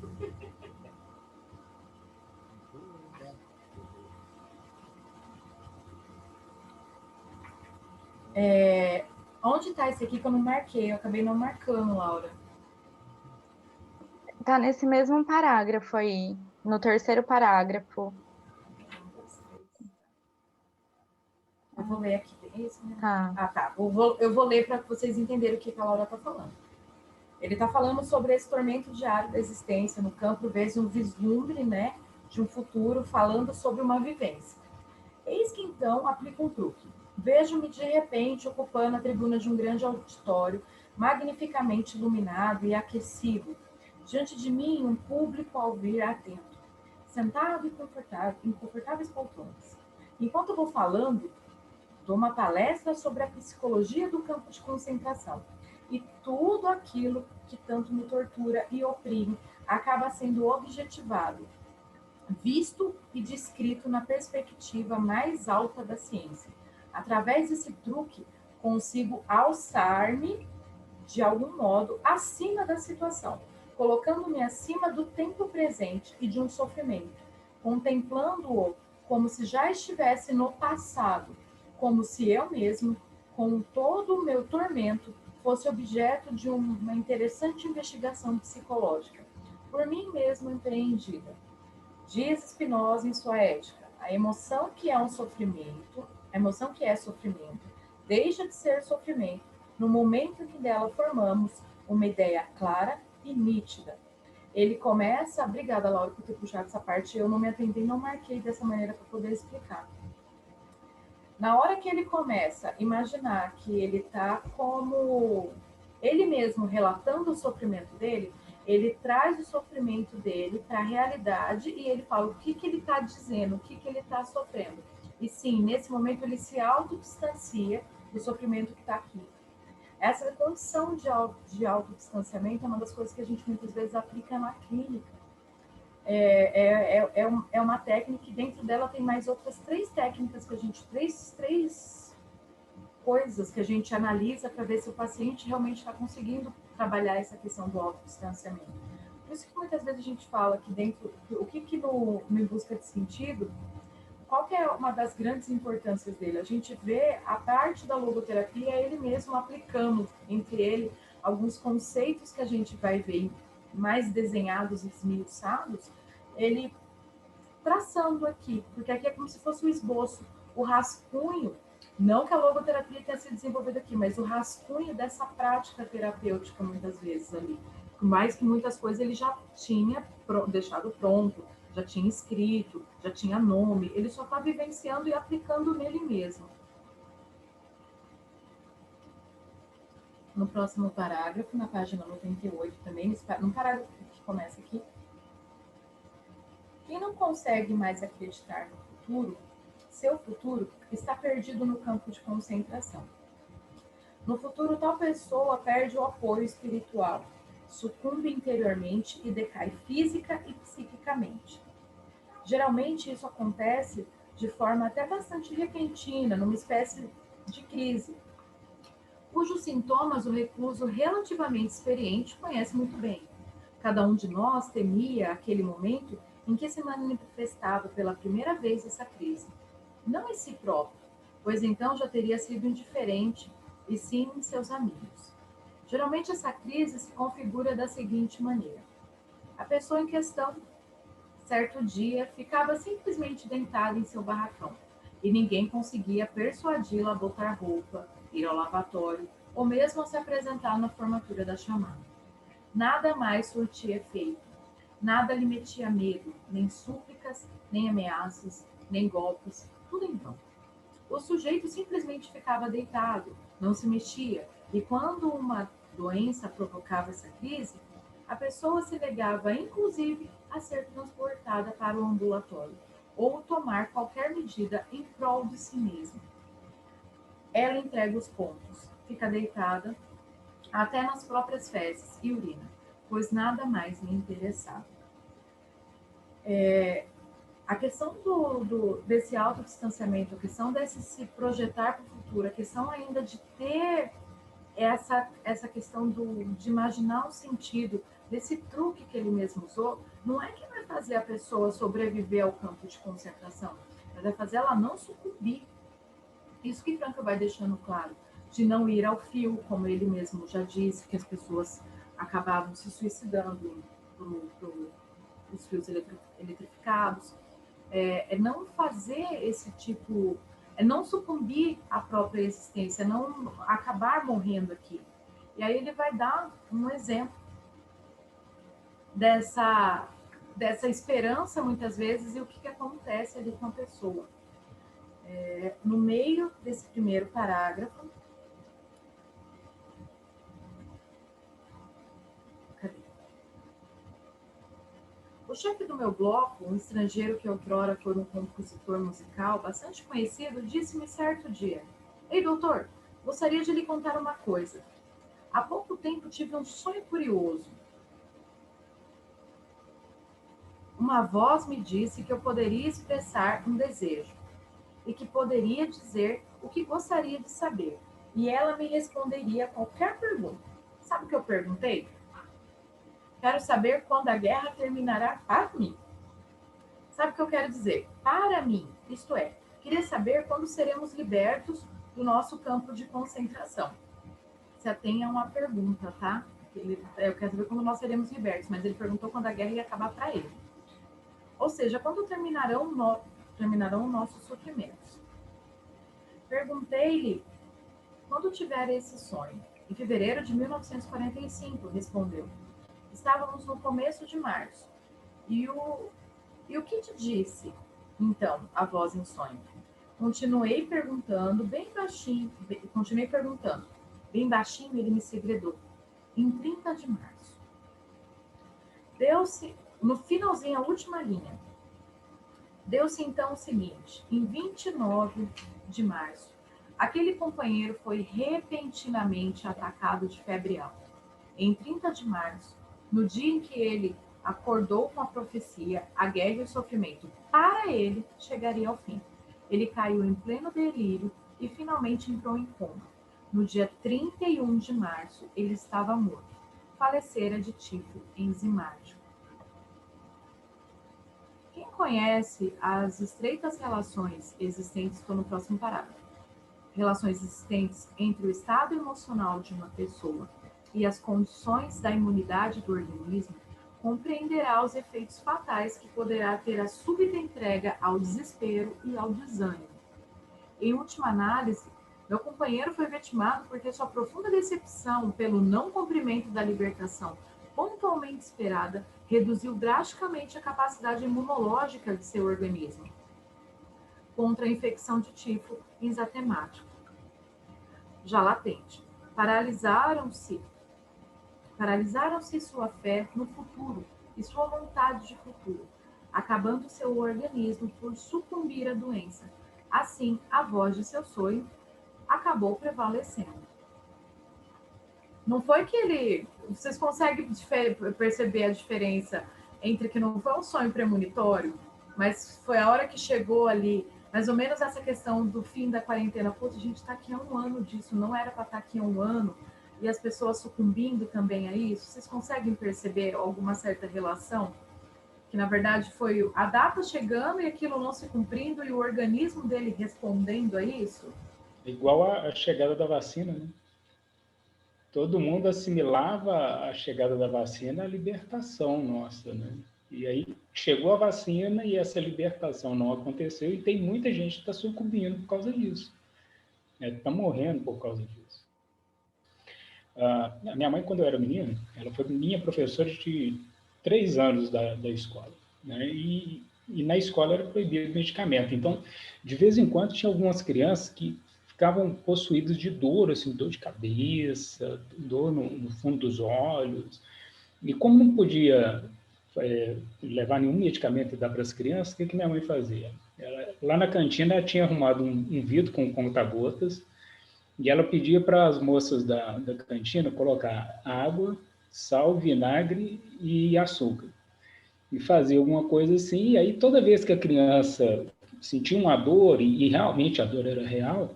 Onde está esse aqui que eu não marquei? Eu acabei não marcando, Laura. Tá nesse mesmo parágrafo aí, no terceiro parágrafo. Eu vou ler aqui. Esse, né? Tá. Ah, tá. Eu vou ler para vocês entenderem o que a Laura está falando. Ele está falando sobre esse tormento diário da existência no campo, vezes um vislumbre, né, de um futuro, falando sobre uma vivência. Eis que então aplica um truque. Vejo-me de repente ocupando a tribuna de um grande auditório, magnificamente iluminado e aquecido. Diante de mim, um público ao vir atento, sentado e confortável, em confortáveis poltronas. Enquanto vou falando, dou uma palestra sobre a psicologia do campo de concentração. E tudo aquilo que tanto me tortura e oprime acaba sendo objetivado, visto e descrito na perspectiva mais alta da ciência. Através desse truque, consigo alçar-me, de algum modo, acima da situação, colocando-me acima do tempo presente e de um sofrimento, contemplando-o como se já estivesse no passado, como se eu mesmo, com todo o meu tormento, fosse objeto de uma interessante investigação psicológica, por mim mesmo empreendida. Diz Spinoza em sua Ética: a emoção que é sofrimento, deixa de ser sofrimento no momento em que dela formamos uma ideia clara e nítida. Ele começa, obrigada, Laura, por ter puxado essa parte, eu não me atendi, não marquei dessa maneira para poder explicar. Na hora que ele começa a imaginar que ele está como ele mesmo relatando o sofrimento dele, ele traz o sofrimento dele para a realidade e ele fala o que ele está dizendo, o que ele está sofrendo. E sim, nesse momento ele se autodistancia do sofrimento que está aqui. Essa condição de autodistanciamento é uma das coisas que a gente muitas vezes aplica na clínica. É uma técnica que dentro dela tem mais outras três técnicas que a gente... Três coisas que a gente analisa para ver se o paciente realmente está conseguindo trabalhar essa questão do autodistanciamento. Por isso que muitas vezes a gente fala que dentro, o que no Em Busca de Sentido, qual que é uma das grandes importâncias dele? A gente vê a parte da logoterapia, ele mesmo aplicando entre ele alguns conceitos que a gente vai ver mais desenhados e esmiuçados, ele traçando aqui, porque aqui é como se fosse um esboço, o rascunho, não que a logoterapia tenha sido desenvolvida aqui, mas o rascunho dessa prática terapêutica muitas vezes ali. Por mais que muitas coisas ele já tinha deixado pronto, já tinha escrito, já tinha nome, ele só está vivenciando e aplicando nele mesmo. No próximo parágrafo, na página 98 também, no parágrafo que começa aqui, quem não consegue mais acreditar no futuro, seu futuro está perdido no campo de concentração. No futuro, tal pessoa perde o apoio espiritual, sucumbe interiormente e decai física e psiquicamente. Geralmente, isso acontece de forma até bastante repentina, numa espécie de crise, cujos sintomas o recluso relativamente experiente conhece muito bem. Cada um de nós temia aquele momento em que se manifestava pela primeira vez essa crise. Não em si próprio, pois então já teria sido indiferente, e sim em seus amigos. Geralmente essa crise se configura da seguinte maneira. A pessoa em questão, certo dia, ficava simplesmente deitada em seu barracão, e ninguém conseguia persuadi-la a botar roupa, ir ao lavatório, ou mesmo a se apresentar na formatura da chamada. Nada mais surtia efeito. Nada lhe metia medo, nem súplicas, nem ameaças, nem golpes, tudo em vão. O sujeito simplesmente ficava deitado, não se mexia, e quando uma doença provocava essa crise, a pessoa se negava, inclusive, a ser transportada para o ambulatório, ou tomar qualquer medida em prol de si mesma. Ela entrega os pontos, fica deitada, até nas próprias fezes e urina, pois nada mais lhe interessava. A questão desse autodistanciamento, a questão desse se projetar para o futuro, a questão ainda de ter essa questão de imaginar o sentido desse truque que ele mesmo usou, não é que vai fazer a pessoa sobreviver ao campo de concentração, mas vai fazer ela não sucumbir. Isso que Frankl vai deixando claro, de não ir ao fio, como ele mesmo já disse, que as pessoas acabavam se suicidando os fios eletrificados, é não fazer esse tipo, é não sucumbir à própria existência, é não acabar morrendo aqui. E aí ele vai dar um exemplo dessa esperança, muitas vezes, e o que acontece ali com a pessoa. No meio desse primeiro parágrafo, o chefe do meu bloco, um estrangeiro que outrora foi um compositor musical bastante conhecido, disse-me certo dia: Ei, doutor, gostaria de lhe contar uma coisa. Há pouco tempo tive um sonho curioso. Uma voz me disse que eu poderia expressar um desejo e que poderia dizer o que gostaria de saber. E ela me responderia a qualquer pergunta. Sabe o que eu perguntei? Quero saber quando a guerra terminará para mim. Sabe o que eu quero dizer? Para mim, isto é, queria saber quando seremos libertos do nosso campo de concentração. Se atenha a uma pergunta, tá? Eu quero saber quando nós seremos libertos, mas ele perguntou quando a guerra ia acabar para ele. Ou seja, quando terminarão nossos sofrimentos. Perguntei-lhe quando tiver esse sonho. Em fevereiro de 1945, respondeu. Estávamos no começo de março. E o que te disse, então, a voz em sonho? Continuei perguntando, bem baixinho, ele me segredou. Em 30 de março. Deu-se, no finalzinho, a última linha. Deu-se então o seguinte, em 29 de março, aquele companheiro foi repentinamente atacado de febre alta. Em 30 de março, no dia em que ele acordou com a profecia, a guerra e o sofrimento para ele chegaria ao fim. Ele caiu em pleno delírio, e finalmente entrou em coma. No dia 31 de março, ele estava morto. Falecera de tifo enzimático. Quem conhece as estreitas relações existentes, estou no próximo parágrafo, relações existentes entre o estado emocional de uma pessoa e as condições da imunidade do organismo, compreenderá os efeitos fatais que poderá ter a súbita entrega ao desespero e ao desânimo. Em última análise, meu companheiro foi vitimado porque sua profunda decepção pelo não cumprimento da libertação pontualmente esperada reduziu drasticamente a capacidade imunológica de seu organismo contra a infecção de tifo enzatemático já latente. Paralisaram-se sua fé no futuro e sua vontade de futuro, acabando seu organismo por sucumbir à doença. Assim, a voz de seu sonho acabou prevalecendo. Não foi que ele... Vocês conseguem perceber a diferença entre que não foi um sonho premonitório, mas foi a hora que chegou ali, mais ou menos essa questão do fim da quarentena. Putz, a gente está aqui há um ano disso, não era para estar aqui há um ano, e as pessoas sucumbindo também a isso. Vocês conseguem perceber alguma certa relação? Que, na verdade, foi a data chegando e aquilo não se cumprindo e o organismo dele respondendo a isso? Igual a chegada da vacina, né? Todo mundo assimilava a chegada da vacina à libertação nossa, né? E aí chegou a vacina e essa libertação não aconteceu e tem muita gente que está sucumbindo por causa disso. Está morrendo por causa disso. A minha mãe, quando eu era menino, ela foi minha professora de 3 anos da escola, né? E na escola era proibido medicamento. Então, de vez em quando, tinha algumas crianças que ficavam possuídos de dor, assim, dor de cabeça, dor no fundo dos olhos. E como não podia levar nenhum medicamento e dar para as crianças, o que minha mãe fazia? Lá na cantina, ela tinha arrumado um vidro com conta-gotas e ela pedia para as moças da cantina colocar água, sal, vinagre e açúcar. E fazer alguma coisa assim, e aí toda vez que a criança sentia uma dor, e realmente a dor era real,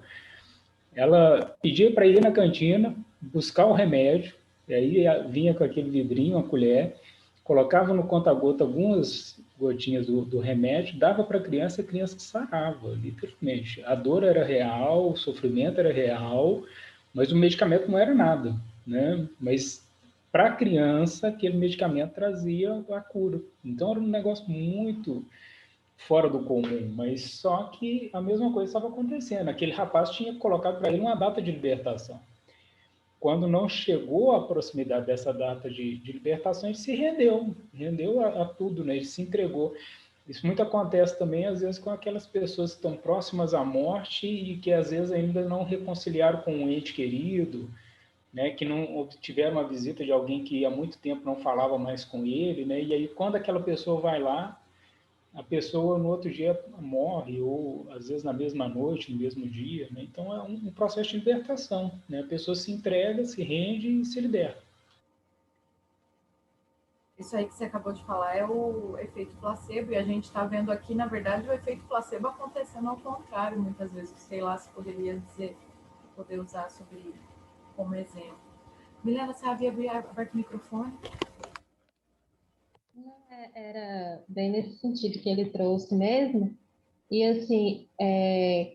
ela pedia para ir na cantina, buscar o remédio, e aí vinha com aquele vidrinho, uma colher, colocava no conta-gota algumas gotinhas do remédio, dava para a criança sarava, literalmente. A dor era real, o sofrimento era real, mas o medicamento não era nada, né? Mas para a criança, aquele medicamento trazia a cura. Então era um negócio muito fora do comum, mas só que a mesma coisa estava acontecendo. Aquele rapaz tinha colocado para ele uma data de libertação. Quando não chegou à proximidade dessa data de libertação, ele se rendeu a tudo, né? Ele se entregou. Isso muito acontece também, às vezes, com aquelas pessoas que estão próximas à morte e que, às vezes, ainda não reconciliaram com um ente querido, né? Que não obtiveram uma visita de alguém que há muito tempo não falava mais com ele, né? E aí, quando aquela pessoa vai lá, a pessoa no outro dia morre, ou às vezes na mesma noite, no mesmo dia, né? Então é um processo de libertação, né? A pessoa se entrega, se rende e se liberta. Isso aí que você acabou de falar é o efeito placebo, e a gente está vendo aqui, na verdade, o efeito placebo acontecendo ao contrário, muitas vezes. Sei lá se poderia poder usar sobre como exemplo. Milena, você havia aberto o microfone? Era bem nesse sentido que ele trouxe mesmo. E assim,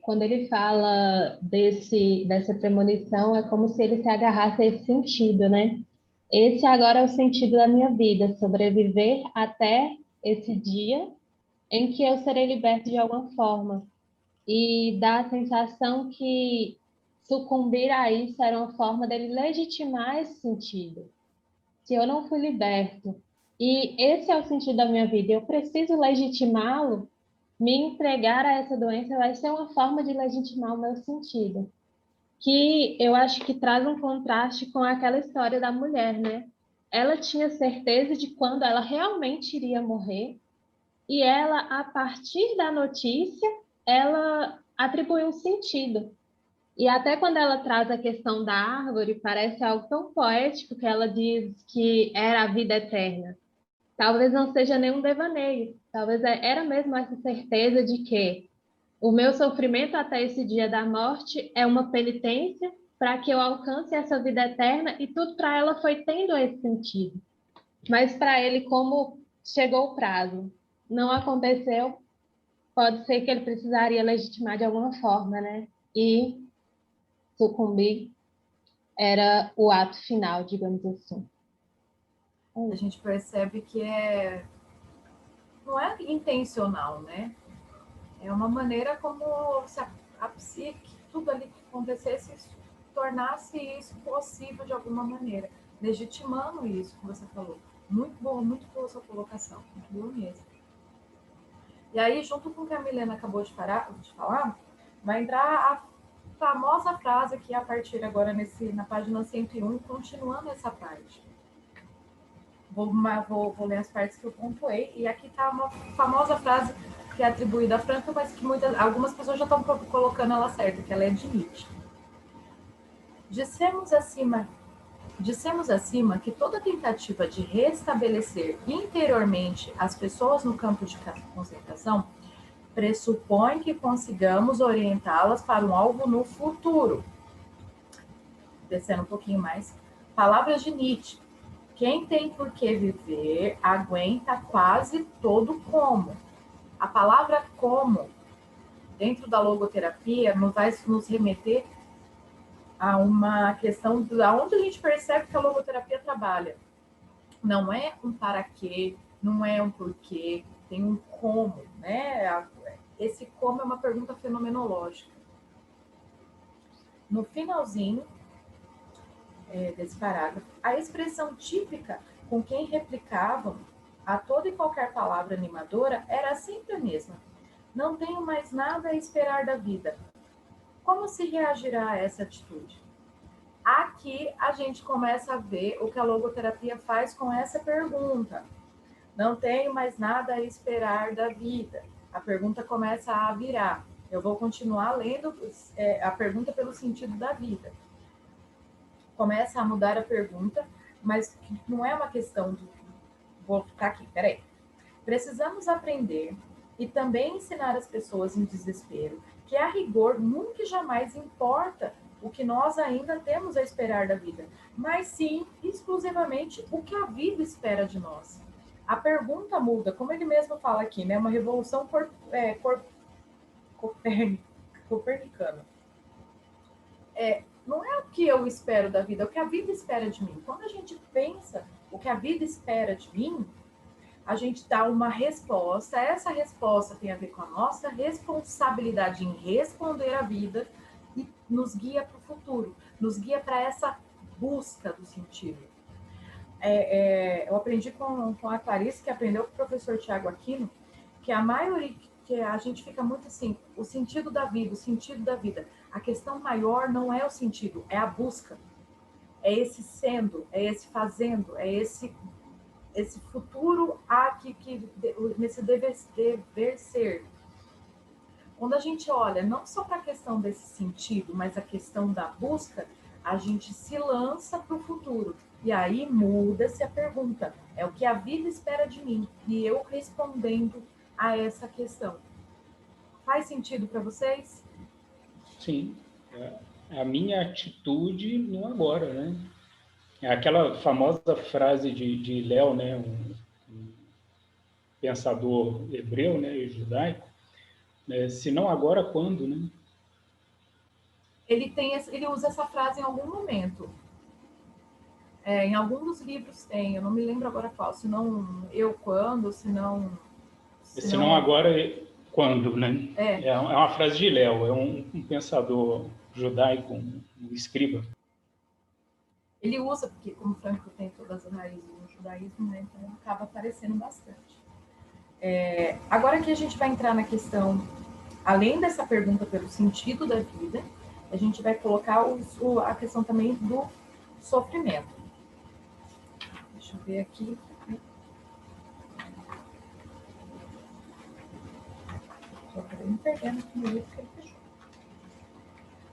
quando ele fala dessa premonição, é como se ele se agarrasse a esse sentido, né? Esse agora é o sentido da minha vida, sobreviver até esse dia em que eu serei liberto de alguma forma. E dá a sensação que sucumbir a isso era uma forma dele legitimar esse sentido. Se eu não fui liberto, e esse é o sentido da minha vida, eu preciso legitimá-lo, me entregar a essa doença vai ser uma forma de legitimar o meu sentido. Que eu acho que traz um contraste com aquela história da mulher, né? Ela tinha certeza de quando ela realmente iria morrer, e ela, a partir da notícia, ela atribuiu um sentido. E até quando ela traz a questão da árvore, parece algo tão poético que ela diz que era a vida eterna. Talvez não seja nenhum devaneio, talvez era mesmo essa certeza de que O meu sofrimento até esse dia da morte é uma penitência para que eu alcance essa vida eterna, e tudo para ela foi tendo esse sentido. Mas para ele, como chegou o prazo, não aconteceu, pode ser que ele precisaria legitimar de alguma forma, né? E sucumbir era o ato final, digamos assim. A gente percebe que não é intencional, né? É uma maneira como se a psique, tudo ali que acontecesse, tornasse isso possível de alguma maneira, legitimando isso que você falou. Muito boa sua colocação, muito boa mesmo. E aí, junto com o que a Milena acabou de falar, vai entrar a famosa frase aqui a partir agora na página 101, continuando essa parte. Vou ler as partes que eu pontuei, e aqui está uma famosa frase que é atribuída a Franca, mas que algumas pessoas já estão colocando ela certa, que ela é de Nietzsche. Dissemos acima que toda tentativa de restabelecer interiormente as pessoas no campo de concentração pressupõe que consigamos orientá-las para um alvo no futuro. Descendo um pouquinho mais. Palavras de Nietzsche. Quem tem por que viver aguenta quase todo como. A palavra como, dentro da logoterapia, vai nos remeter a uma questão de onde a gente percebe que a logoterapia trabalha. Não é um para quê, não é um porquê, tem um como, né? Esse como é uma pergunta fenomenológica. No finalzinho desse parágrafo, a expressão típica com quem replicavam a toda e qualquer palavra animadora era sempre a mesma. Não tenho mais nada a esperar da vida. Como se reagirá a essa atitude? Aqui a gente começa a ver o que a logoterapia faz com essa pergunta. Não tenho mais nada a esperar da vida. A pergunta começa a virar. Eu vou continuar lendo a pergunta pelo sentido da vida. Começa a mudar a pergunta, mas não é uma questão de... Vou ficar aqui, peraí. Precisamos aprender e também ensinar as pessoas em desespero que, a rigor, nunca e jamais importa o que nós ainda temos a esperar da vida, mas sim, exclusivamente, o que a vida espera de nós. A pergunta muda, como ele mesmo fala aqui, né? Uma revolução copernicana. Não é o que eu espero da vida, é o que a vida espera de mim. Quando a gente pensa o que a vida espera de mim, a gente dá uma resposta. Essa resposta tem a ver com a nossa responsabilidade em responder à vida e nos guia para o futuro, nos guia para essa busca do sentido. Eu aprendi com a Clarice, que aprendeu com o professor Tiago Aquino, que a maioria, que a gente fica muito assim, o sentido da vida, o sentido da vida. A questão maior não é o sentido, é a busca. É esse sendo, é esse fazendo, é esse futuro nesse dever ser. Quando a gente olha não só para a questão desse sentido, mas a questão da busca, a gente se lança para o futuro. E aí muda-se a pergunta. É o que a vida espera de mim. E eu respondendo a essa questão. Faz sentido para vocês? Sim. A minha atitude no agora, né? É aquela famosa frase de Léo, né? Um pensador hebreu, né? E judaico. Né? Se não agora, quando, né? Ele usa essa frase em algum momento. Em algum dos livros tem, eu não me lembro agora qual, se não eu quando, se não agora, quando, né? É uma frase de Léo, é um pensador judaico, um escriba. Ele usa, porque como Franco tem todas as raízes no judaísmo, né, então acaba aparecendo bastante. Agora que a gente vai entrar na questão, além dessa pergunta pelo sentido da vida, a gente vai colocar a questão também do sofrimento. Deixa eu ver aqui. Estou me perdendo aqui no livro que ele fechou.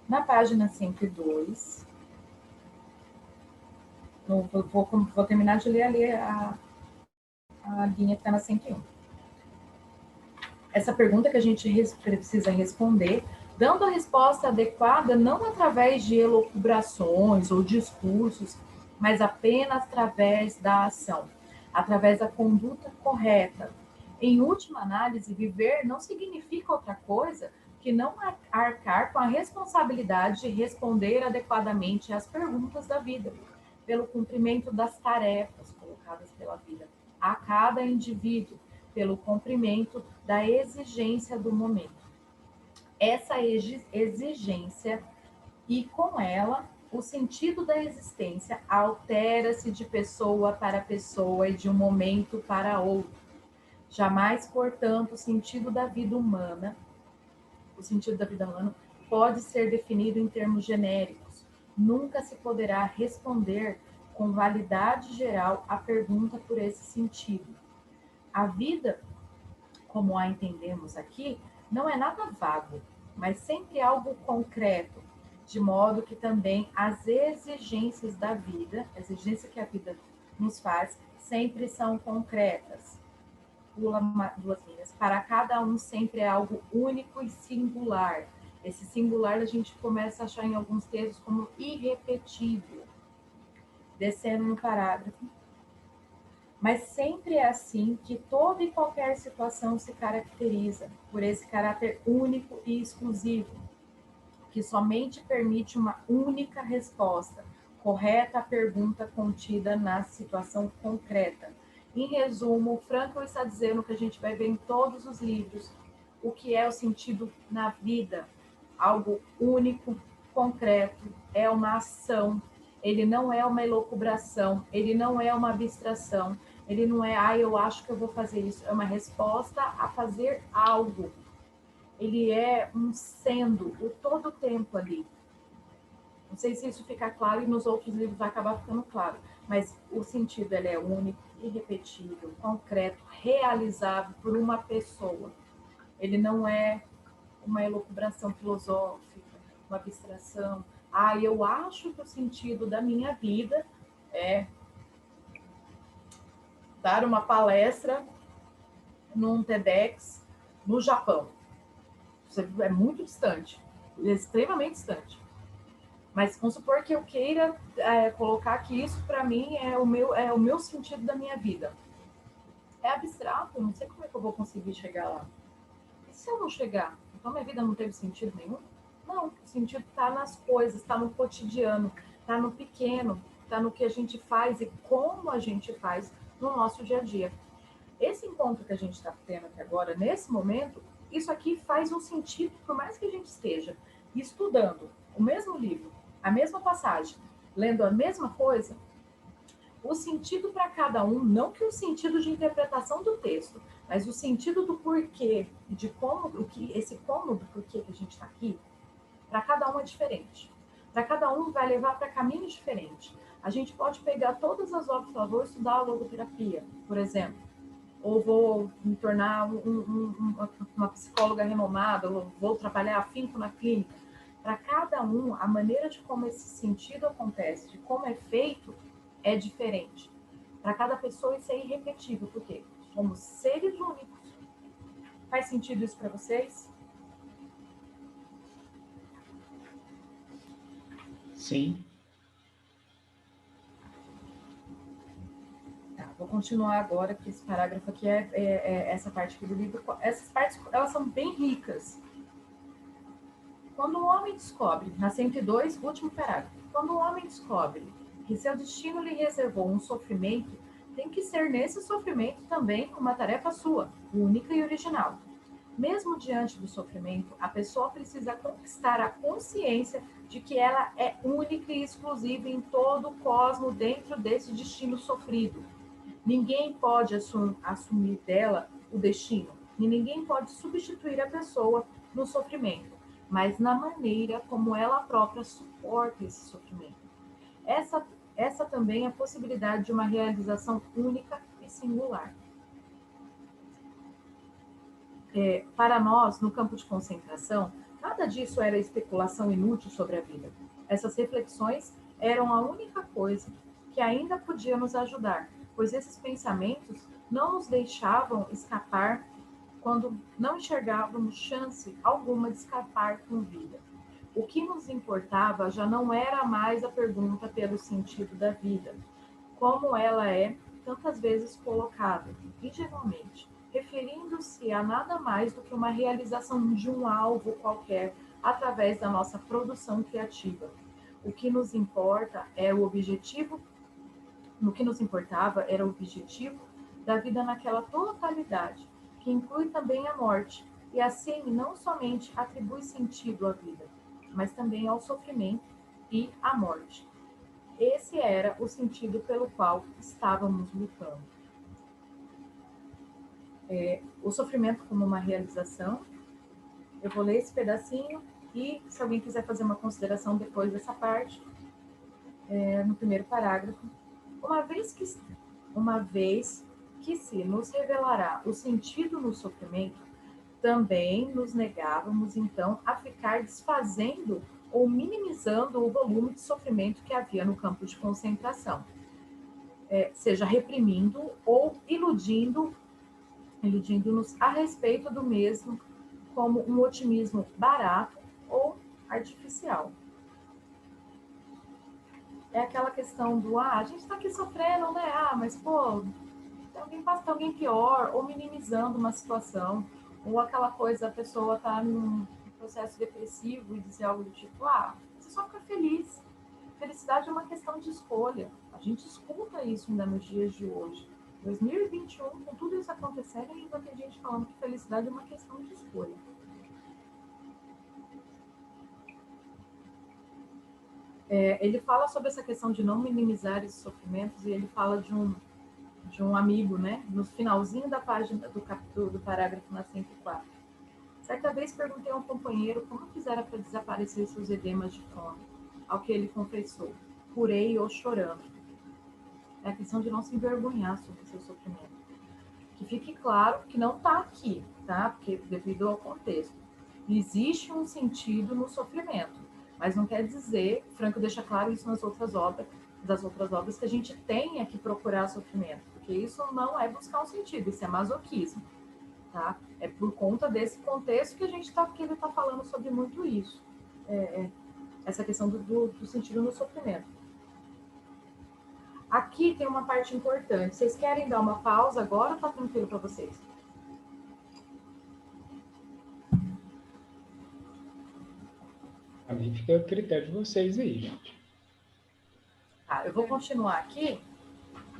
Na página 102, vou terminar de ler ali a linha que está na 101. essa pergunta que a gente precisa responder, dando a resposta adequada não através de elucubrações ou discursos, mas apenas através da ação, através da conduta correta. Em última análise, viver não significa outra coisa que não arcar com a responsabilidade de responder adequadamente às perguntas da vida, pelo cumprimento das tarefas colocadas pela vida a cada indivíduo, pelo cumprimento da exigência do momento. Essa exigência e, com ela, o sentido da existência altera-se de pessoa para pessoa e de um momento para outro. Jamais, portanto, o sentido da vida humana pode ser definido em termos genéricos. Nunca se poderá responder com validade geral a pergunta por esse sentido. A vida, como a entendemos aqui, não é nada vago, mas sempre algo concreto, de modo que também as exigências da vida, a exigência que a vida nos faz, sempre são concretas. Pula 2 linhas. Para cada um sempre é algo único e singular. Esse singular a gente começa a achar em alguns textos como irrepetível. Descendo no parágrafo. Mas sempre é assim que toda e qualquer situação se caracteriza por esse caráter único e exclusivo, que somente permite uma única resposta correta à pergunta contida na situação concreta. Em resumo, Frankl está dizendo que a gente vai ver em todos os livros o que é o sentido na vida, algo único, concreto, é uma ação. Ele não é uma elucubração, ele não é uma abstração, ele não é, eu acho que eu vou fazer isso. É uma resposta a fazer algo. Ele é um sendo, o todo o tempo ali. Não sei se isso fica claro e nos outros livros vai acabar ficando claro, mas o sentido ele é único, irrepetível, concreto, realizável por uma pessoa. Ele não é uma elucubração filosófica, uma abstração. Eu acho que o sentido da minha vida é dar uma palestra num TEDx no Japão. Isso é muito distante, é extremamente distante. Mas vamos supor que eu queira colocar que isso para mim é o meu sentido da minha vida. É abstrato, eu não sei como é que eu vou conseguir chegar lá. E se eu não chegar? Então minha vida não teve sentido nenhum? Não, o sentido está nas coisas, está no cotidiano, está no pequeno, está no que a gente faz e como a gente faz no nosso dia a dia. Esse encontro que a gente está tendo aqui agora, nesse momento, isso aqui faz um sentido, por mais que a gente esteja estudando o mesmo livro, a mesma passagem, lendo a mesma coisa, o sentido para cada um, não que o sentido de interpretação do texto, mas o sentido do porquê, de como, esse como do porquê que a gente está aqui, para cada um é diferente. Para cada um vai levar para caminhos diferentes. A gente pode pegar todas as obras, vou estudar a logoterapia, por exemplo, ou vou me tornar uma psicóloga renomada, ou vou trabalhar afinco na clínica. Para cada um, a maneira de como esse sentido acontece, de como é feito, é diferente. Para cada pessoa isso é irrepetível, porque somos seres únicos. Faz sentido isso para vocês? Sim. Tá, vou continuar agora, que esse parágrafo aqui essa parte aqui do livro. Essas partes, elas são bem ricas. Quando o homem descobre, na 102, último parágrafo, quando o homem descobre que seu destino lhe reservou um sofrimento, tem que ser nesse sofrimento também uma tarefa sua, única e original. Mesmo diante do sofrimento, a pessoa precisa conquistar a consciência de que ela é única e exclusiva em todo o cosmos dentro desse destino sofrido. Ninguém pode assumir dela o destino, e ninguém pode substituir a pessoa no sofrimento, mas na maneira como ela própria suporta esse sofrimento. Essa também é a possibilidade de uma realização única e singular. Para nós, no campo de concentração, nada disso era especulação inútil sobre a vida. Essas reflexões eram a única coisa que ainda podia nos ajudar, pois esses pensamentos não nos deixavam escapar quando não enxergávamos chance alguma de escapar com vida. O que nos importava já não era mais a pergunta pelo sentido da vida, como ela é tantas vezes colocada, ingenuamente, referindo-se a nada mais do que uma realização de um alvo qualquer através da nossa produção criativa. O que nos importa é o objetivo, no que nos importava era o objetivo da vida naquela totalidade, que inclui também a morte, e assim não somente atribui sentido à vida, mas também ao sofrimento e à morte. Esse era o sentido pelo qual estávamos lutando. O sofrimento como uma realização. Eu vou ler esse pedacinho e, se alguém quiser fazer uma consideração depois dessa parte, no primeiro parágrafo. Uma vez que se nos revelará o sentido no sofrimento, também nos negávamos, então, a ficar desfazendo ou minimizando o volume de sofrimento que havia no campo de concentração, seja reprimindo ou iludindo-nos a respeito do mesmo como um otimismo barato ou artificial. É aquela questão do, a gente está aqui sofrendo, né? Mas, pô, tem alguém pior, ou minimizando uma situação, ou aquela coisa, a pessoa está num processo depressivo e dizer algo do tipo, você só fica feliz. Felicidade é uma questão de escolha. A gente escuta isso ainda nos dias de hoje. 2021, com tudo isso acontecendo, ainda tem gente falando que felicidade é uma questão de escolha. Ele fala sobre essa questão de não minimizar esses sofrimentos, e ele fala de um amigo, né? No finalzinho da página do parágrafo na 104. Certa vez perguntei a um companheiro como fizera para desaparecer seus edemas de fome, ao que ele confessou: curei-o chorando. É a questão de não se envergonhar sobre o seu sofrimento. Que fique claro que não está aqui, tá? Porque devido ao contexto. Existe um sentido no sofrimento, mas não quer dizer, Franco deixa claro isso das outras obras, que a gente tenha que procurar sofrimento, porque isso não é buscar um sentido, isso é masoquismo, tá? É por conta desse contexto que ele está falando sobre muito isso, essa questão do sentido no sofrimento. Aqui tem uma parte importante. Vocês querem dar uma pausa agora ou tá tranquilo para vocês? A mim fica a critério de vocês aí, gente. Eu vou continuar aqui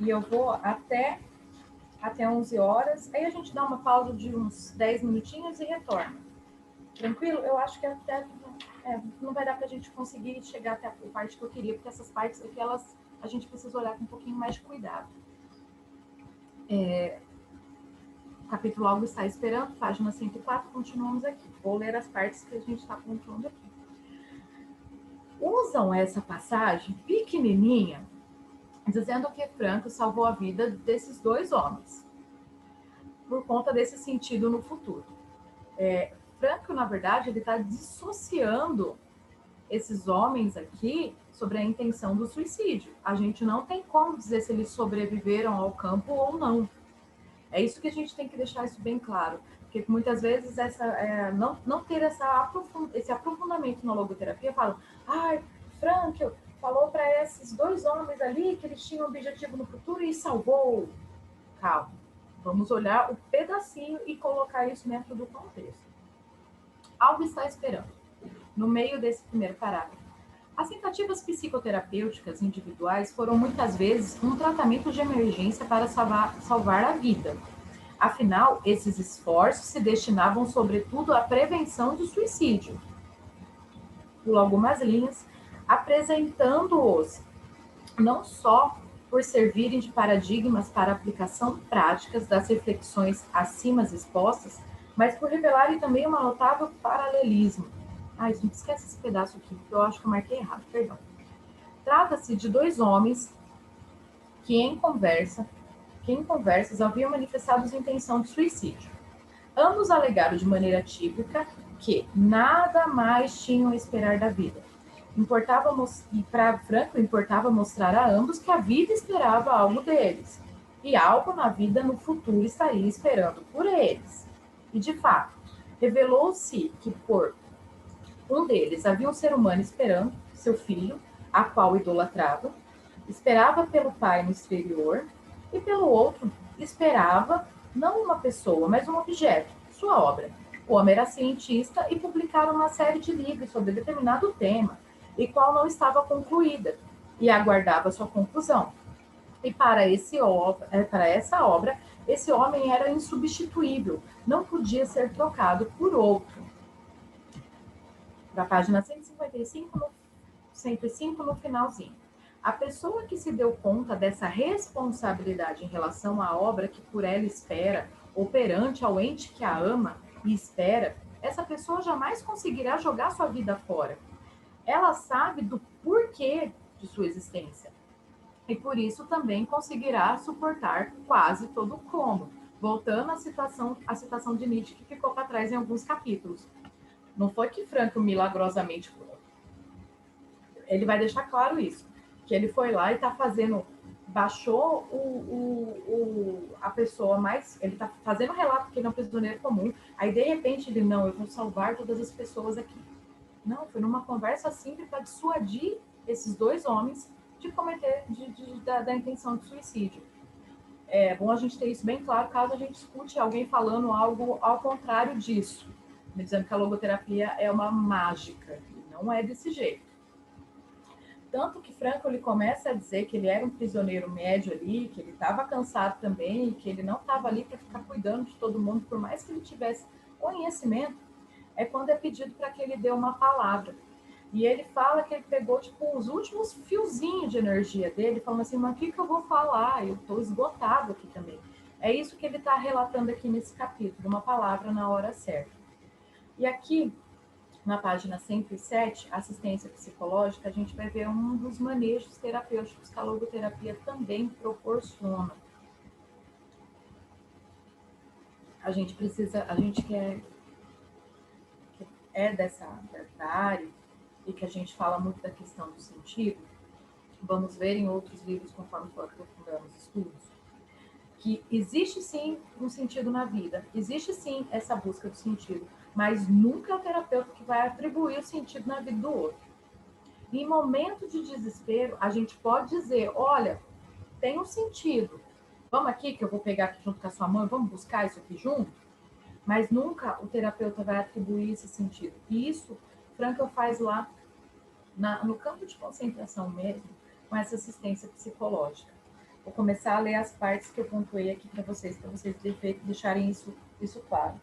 e eu vou até 11 horas. Aí a gente dá uma pausa de uns 10 minutinhos e retorna. Tranquilo? Eu acho que até não vai dar para a gente conseguir chegar até a parte que eu queria, porque essas partes aqui, a gente precisa olhar com um pouquinho mais de cuidado. O capítulo Algo Está Esperando, página 104, continuamos aqui. Vou ler as partes que a gente está pontuando aqui. Usam essa passagem pequenininha, dizendo que Franco salvou a vida desses dois homens, por conta desse sentido no futuro. Franco, na verdade, ele está dissociando esses homens aqui sobre a intenção do suicídio. A gente não tem como dizer se eles sobreviveram ao campo ou não. É isso que a gente tem que deixar isso bem claro, porque muitas vezes não ter esse aprofundamento na logoterapia, falam, Franco falou para esses dois homens ali que eles tinham um objetivo no futuro e salvou. Calma, vamos olhar o pedacinho e colocar isso dentro do contexto. Algo está esperando. No meio desse primeiro parágrafo. As tentativas psicoterapêuticas individuais foram muitas vezes um tratamento de emergência para salvar a vida. Afinal, esses esforços se destinavam sobretudo à prevenção do suicídio. Por algumas linhas, apresentando-os não só por servirem de paradigmas para a aplicação práticas das reflexões acima expostas, mas por revelarem também uma notável paralelismo. Gente, esquece esse pedaço aqui, porque eu acho que eu marquei errado, perdão. Trata-se de dois homens que em conversas haviam manifestado intenção de suicídio. Ambos alegaram de maneira típica que nada mais tinham a esperar da vida. E para Franco importava mostrar a ambos que a vida esperava algo deles, e algo na vida no futuro estaria esperando por eles. E, de fato, revelou-se que por um deles havia um ser humano esperando seu filho, a qual idolatrava, esperava pelo pai no exterior, e pelo outro esperava não uma pessoa, mas um objeto, sua obra. O homem era cientista e publicara uma série de livros sobre determinado tema, e qual não estava concluída, e aguardava sua conclusão. E para essa obra, esse homem era insubstituível, não podia ser trocado por outro. Da página 105 no finalzinho. A pessoa que se deu conta dessa responsabilidade em relação à obra que por ela espera, ou perante ao ente que a ama e espera, essa pessoa jamais conseguirá jogar sua vida fora. Ela sabe do porquê de sua existência. E por isso também conseguirá suportar quase todo o como. Voltando à citação de Nietzsche que ficou para trás em alguns capítulos. Não foi que Franco milagrosamente... Ele vai deixar claro isso. Que ele foi lá e está fazendo... Baixou a pessoa mais... Ele está fazendo relato que ele é um prisioneiro comum. Aí, de repente, ele... Não, eu vou salvar todas as pessoas aqui. Não, foi numa conversa simples para dissuadir esses dois homens de cometer... da intenção de suicídio. É bom a gente ter isso bem claro, caso a gente escute alguém falando algo ao contrário disso. Me dizendo que a logoterapia é uma mágica. Não é desse jeito. Tanto que Franco ele começa a dizer que ele era um prisioneiro médio ali, que ele estava cansado também, que ele não estava ali para ficar cuidando de todo mundo, por mais que ele tivesse conhecimento, é quando é pedido para que ele dê uma palavra. E ele fala que ele pegou tipo, os últimos fiozinhos de energia dele, falando assim, mas o que eu vou falar? Eu estou esgotado aqui também. É isso que ele está relatando aqui nesse capítulo, uma palavra na hora certa. E aqui, na página 107, assistência psicológica, a gente vai ver um dos manejos terapêuticos que a logoterapia também proporciona. A gente que é dessa área e que a gente fala muito da questão do sentido, vamos ver em outros livros, conforme for aprofundando os estudos, que existe sim um sentido na vida, existe sim essa busca do sentido, mas nunca é o terapeuta que vai atribuir o sentido na vida do outro. Em momento de desespero, a gente pode dizer, olha, tem um sentido, vamos aqui que eu vou pegar aqui junto com a sua mãe, vamos buscar isso aqui junto? Mas nunca o terapeuta vai atribuir esse sentido. E isso, Frankl faz lá no campo de concentração mesmo, com essa assistência psicológica. Vou começar a ler as partes que eu pontuei aqui para vocês deixarem isso claro.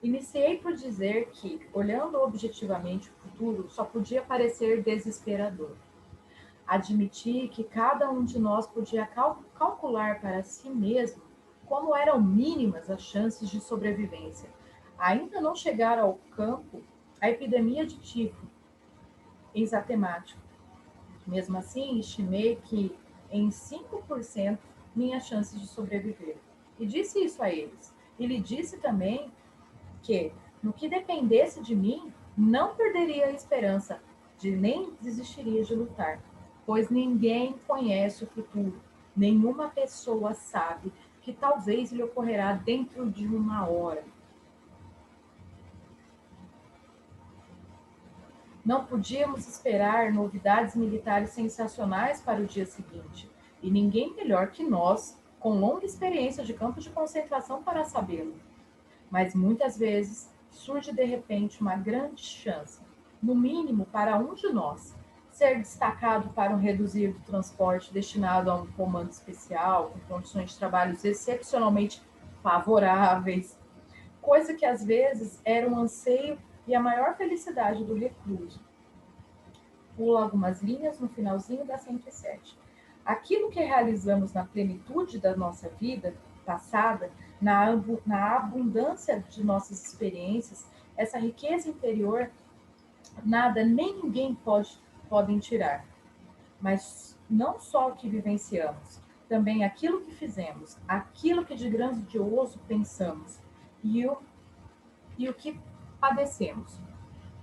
Iniciei por dizer que, olhando objetivamente o futuro, só podia parecer desesperador. Admiti que cada um de nós podia calcular para si mesmo como eram mínimas as chances de sobrevivência. Ainda não chegara ao campo a epidemia de tifo exatemático. Mesmo assim, estimei que em 5% minhas chances de sobreviver. E disse isso a eles. E lhe disse também que, no que dependesse de mim, não perderia a esperança nem desistiria de lutar. Pois ninguém conhece o futuro. Nenhuma pessoa sabe que talvez lhe ocorrerá dentro de uma hora. Não podíamos esperar novidades militares sensacionais para o dia seguinte, e ninguém melhor que nós, com longa experiência de campos de concentração para sabê-lo. Mas muitas vezes surge de repente uma grande chance, no mínimo para um de nós, ser destacado para um reduzido transporte destinado a um comando especial, com condições de trabalho excepcionalmente favoráveis, coisa que às vezes era um anseio e a maior felicidade do recluso. Pula algumas linhas no finalzinho da 107. Aquilo que realizamos na plenitude da nossa vida passada, na abundância de nossas experiências, essa riqueza interior, nada nem ninguém podem tirar. Mas não só o que vivenciamos, também aquilo que fizemos, aquilo que de grandioso pensamos e o que padecemos.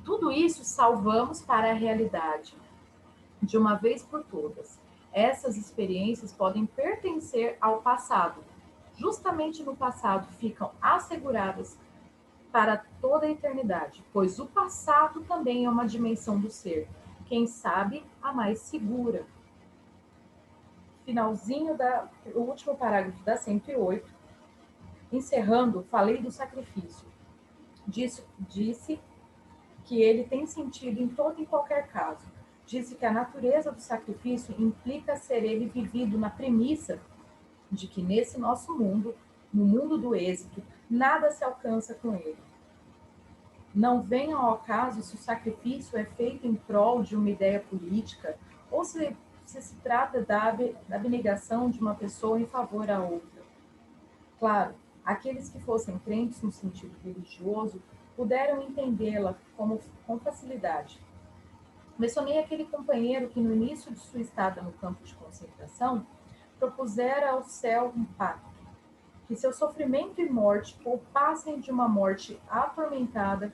Tudo isso salvamos para a realidade. de uma vez por todas. Essas experiências podem pertencer ao passado. Justamente no passado ficam asseguradas para toda a eternidade, pois o passado também é uma dimensão do ser, quem sabe a mais segura. Finalzinho o último parágrafo da 108, encerrando, falei do sacrifício. Disse que ele tem sentido em todo e qualquer caso. Disse que a natureza do sacrifício implica ser ele vivido na premissa de que nesse nosso mundo, no mundo do êxito, nada se alcança com ele. Não venha ao caso se o sacrifício é feito em prol de uma ideia política ou se trata da abnegação de uma pessoa em favor a outra. Claro, aqueles que fossem crentes no sentido religioso puderam entendê-la com facilidade. Mencionei aquele companheiro que no início de sua estada no campo de concentração propusera ao céu um pacto, que seu sofrimento e morte poupassem de uma morte atormentada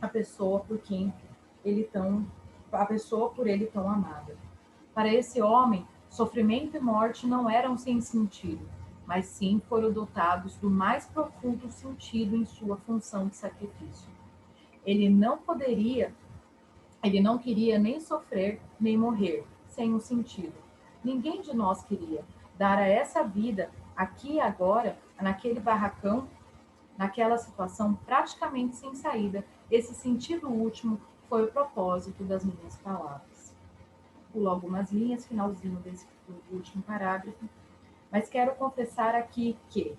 a pessoa por ele tão amada. Para esse homem, sofrimento e morte não eram sem sentido, mas sim foram dotados do mais profundo sentido em sua função de sacrifício. Ele não queria nem sofrer, nem morrer, sem um sentido. Ninguém de nós queria dar a essa vida, aqui e agora, naquele barracão, naquela situação praticamente sem saída. Esse sentido último foi o propósito das minhas palavras. Pulo algumas linhas, finalzinho do último parágrafo, mas quero confessar aqui que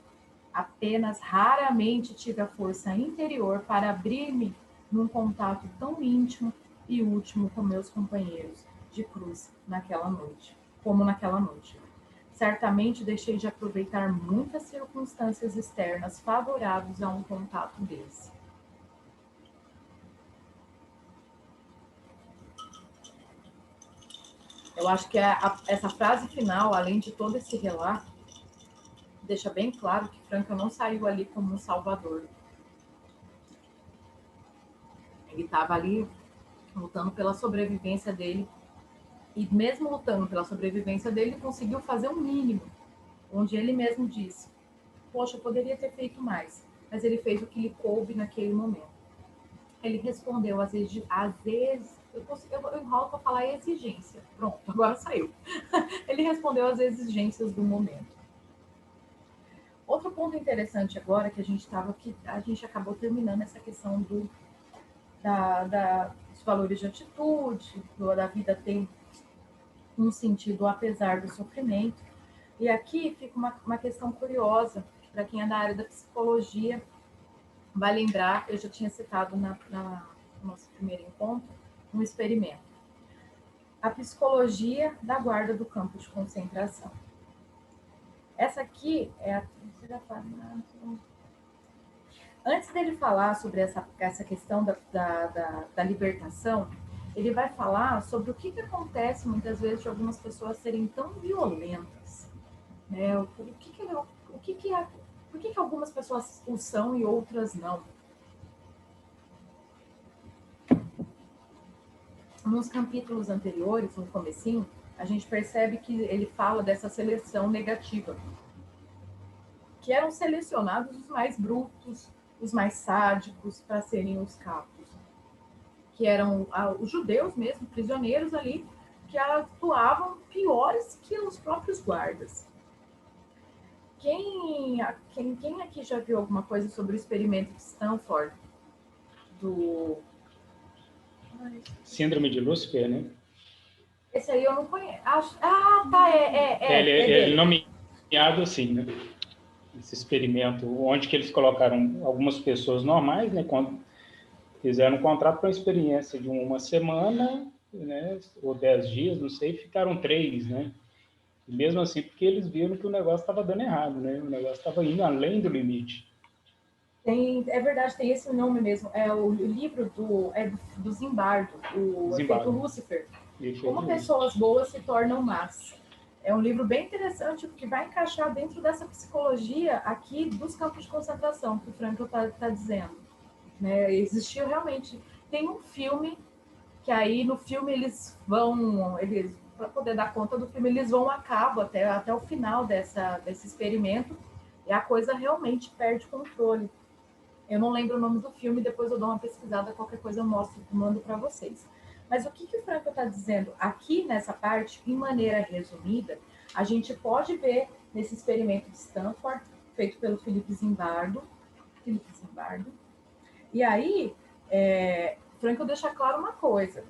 apenas raramente tive a força interior para abrir-me num contato tão íntimo e último com meus companheiros de cruz naquela noite. Certamente deixei de aproveitar muitas circunstâncias externas favoráveis a um contato desse. Eu acho que essa frase final, além de todo esse relato, deixa bem claro que Frankl não saiu ali como um salvador. Ele estava ali lutando pela sobrevivência dele. E mesmo lutando pela sobrevivência dele, ele conseguiu fazer um mínimo, onde ele mesmo disse, poxa, eu poderia ter feito mais, mas ele fez o que lhe coube naquele momento. Ele respondeu às vezes, eu enrolo para falar exigência. Pronto, agora saiu. Ele respondeu às exigências do momento. Outro ponto interessante agora, que a gente acabou terminando essa questão dos valores de atitude, da vida tem um sentido apesar do sofrimento. E aqui fica uma questão curiosa, para quem é da área da psicologia, vai lembrar, eu já tinha citado no nosso primeiro encontro, um experimento. A psicologia da guarda do campo de concentração. Essa aqui é a... Antes dele falar sobre essa questão da libertação, ele vai falar sobre o que acontece muitas vezes de algumas pessoas serem tão violentas. Né? Por que algumas pessoas o são e outras não? Nos capítulos anteriores, no comecinho, a gente percebe que ele fala dessa seleção negativa, que eram selecionados os mais brutos, os mais sádicos para serem os capos, que eram os judeus mesmo, prisioneiros ali, que atuavam piores que os próprios guardas. Quem aqui já viu alguma coisa sobre o experimento de Stanford? Síndrome de Lúcifer, né? Esse aí eu não conheço. Ele é nomeado assim, né? Esse experimento, onde que eles colocaram algumas pessoas normais, né? Quando fizeram um contrato para uma experiência de uma semana, né? Ou 10 dias, não sei, ficaram 3, né? E mesmo assim, porque eles viram que o negócio estava dando errado, né? O negócio estava indo além do limite. É verdade, tem esse nome mesmo. É o livro do Zimbardo, o Efeito Lúcifer. Como pessoas boas se tornam más. É um livro bem interessante, que vai encaixar dentro dessa psicologia aqui dos campos de concentração, que o Frankl está dizendo. Né? Existiu realmente... Tem um filme que aí no filme eles para poder dar conta do filme, eles vão a cabo até o final desse experimento, e a coisa realmente perde controle. Eu não lembro o nome do filme, depois eu dou uma pesquisada, qualquer coisa eu mando para vocês. Mas o que o Franco está dizendo aqui nessa parte, em maneira resumida, a gente pode ver nesse experimento de Stanford, feito pelo Philip Zimbardo. E aí, Franco deixa claro uma coisa,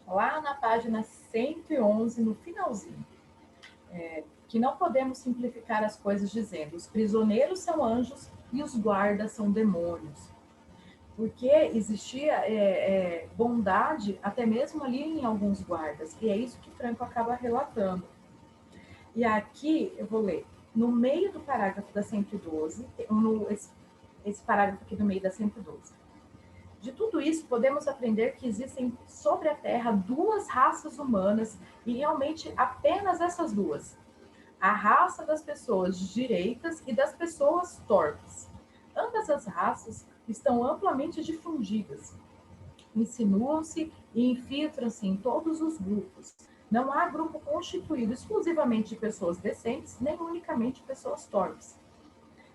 lá na página 111, no finalzinho, que não podemos simplificar as coisas dizendo: os prisioneiros são anjos e os guardas são demônios. Porque existia bondade até mesmo ali em alguns guardas, e é isso que Franco acaba relatando. E aqui, eu vou ler, no meio do parágrafo da 112, esse parágrafo aqui do meio da 112. De tudo isso, podemos aprender que existem sobre a Terra duas raças humanas, e realmente apenas essas duas. A raça das pessoas direitas e das pessoas torpes. Ambas as raças estão amplamente difundidas, insinuam-se e infiltram-se em todos os grupos. Não há grupo constituído exclusivamente de pessoas decentes, nem unicamente de pessoas torpes.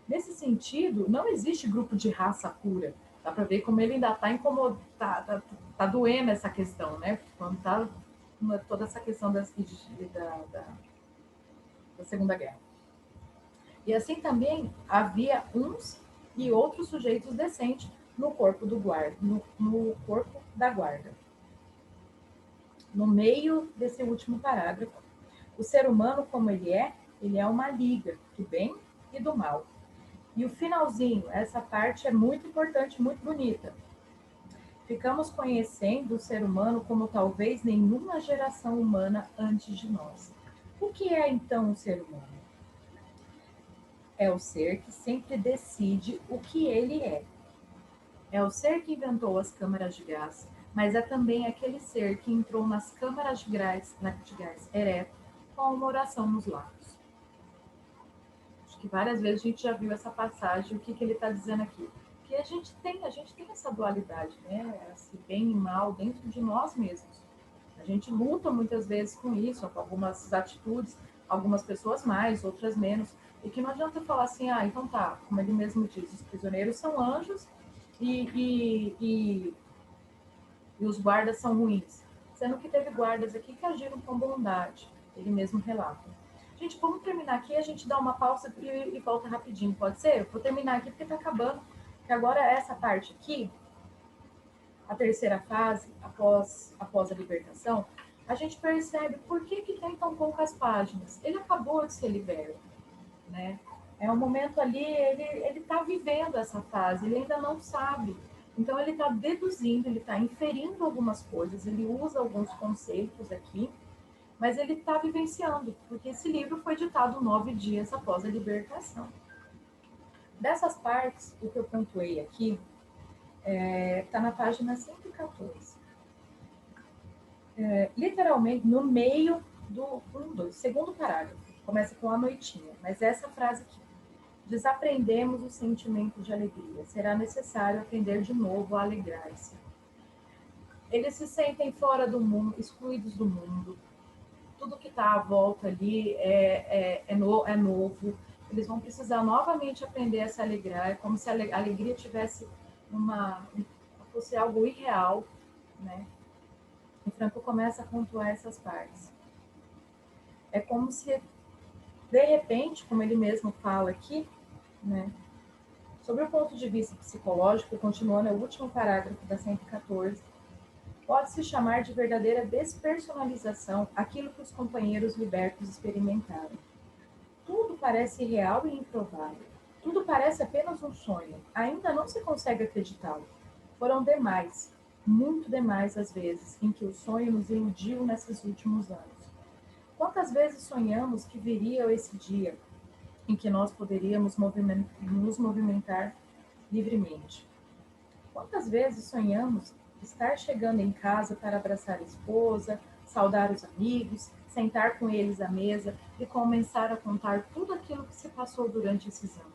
Nesse sentido, não existe grupo de raça pura. Dá para ver como ele ainda está incomodado, tá doendo essa questão, né? Quando está toda essa questão da Segunda Guerra. E assim também havia uns e outros sujeitos decentes no corpo do guarda, no corpo da guarda. No meio desse último parágrafo, o ser humano como ele é uma liga do bem e do mal. E o finalzinho, essa parte é muito importante, muito bonita. Ficamos conhecendo o ser humano como talvez nenhuma geração humana antes de nós. O que é então o ser humano? É o ser que sempre decide o que ele é. É o ser que inventou as câmaras de gás, mas é também aquele ser que entrou nas câmaras de gás ereto com uma oração nos lábios. Acho que várias vezes a gente já viu essa passagem, o que ele está dizendo aqui. Que a gente tem essa dualidade, né? Esse bem e mal dentro de nós mesmos. A gente luta muitas vezes com isso, com algumas atitudes, algumas pessoas mais, outras menos. E que não adianta falar assim, então tá, como ele mesmo diz, os prisioneiros são anjos e os guardas são ruins. Sendo que teve guardas aqui que agiram com bondade, ele mesmo relata. Gente, vamos terminar aqui, a gente dá uma pausa e volta rapidinho, pode ser? Eu vou terminar aqui porque tá acabando, que agora essa parte aqui, a terceira fase, após a libertação, a gente percebe por que tem tão poucas páginas. Ele acabou de ser liberto, né? É um momento ali, ele está vivendo essa fase, ele ainda não sabe. Então, ele está deduzindo, ele está inferindo algumas coisas, ele usa alguns conceitos aqui, mas ele está vivenciando, porque esse livro foi ditado 9 dias após a libertação. Dessas partes, o que eu pontuei aqui, está na página 114. Literalmente, no meio do segundo parágrafo, começa com a noitinha, mas essa frase aqui. Desaprendemos o sentimento de alegria. Será necessário aprender de novo a alegrar-se. Eles se sentem fora do mundo, excluídos do mundo. Tudo que está à volta ali é novo. Eles vão precisar novamente aprender a se alegrar. É como se a alegria tivesse fosse algo irreal, né? E Franco começa a pontuar essas partes. É como se, de repente, como ele mesmo fala aqui, né? Sobre o ponto de vista psicológico, continuando o último parágrafo da 114, pode-se chamar de verdadeira despersonalização aquilo que os companheiros libertos experimentaram. Tudo parece real e improvável. Tudo parece apenas um sonho. Ainda não se consegue acreditá-lo. Foram demais, muito demais as vezes, em que o sonho nos iludiu nesses últimos anos. Quantas vezes sonhamos que viria esse dia em que nós poderíamos nos movimentar livremente? Quantas vezes sonhamos estar chegando em casa para abraçar a esposa, saudar os amigos, sentar com eles à mesa e começar a contar tudo aquilo que se passou durante esses anos?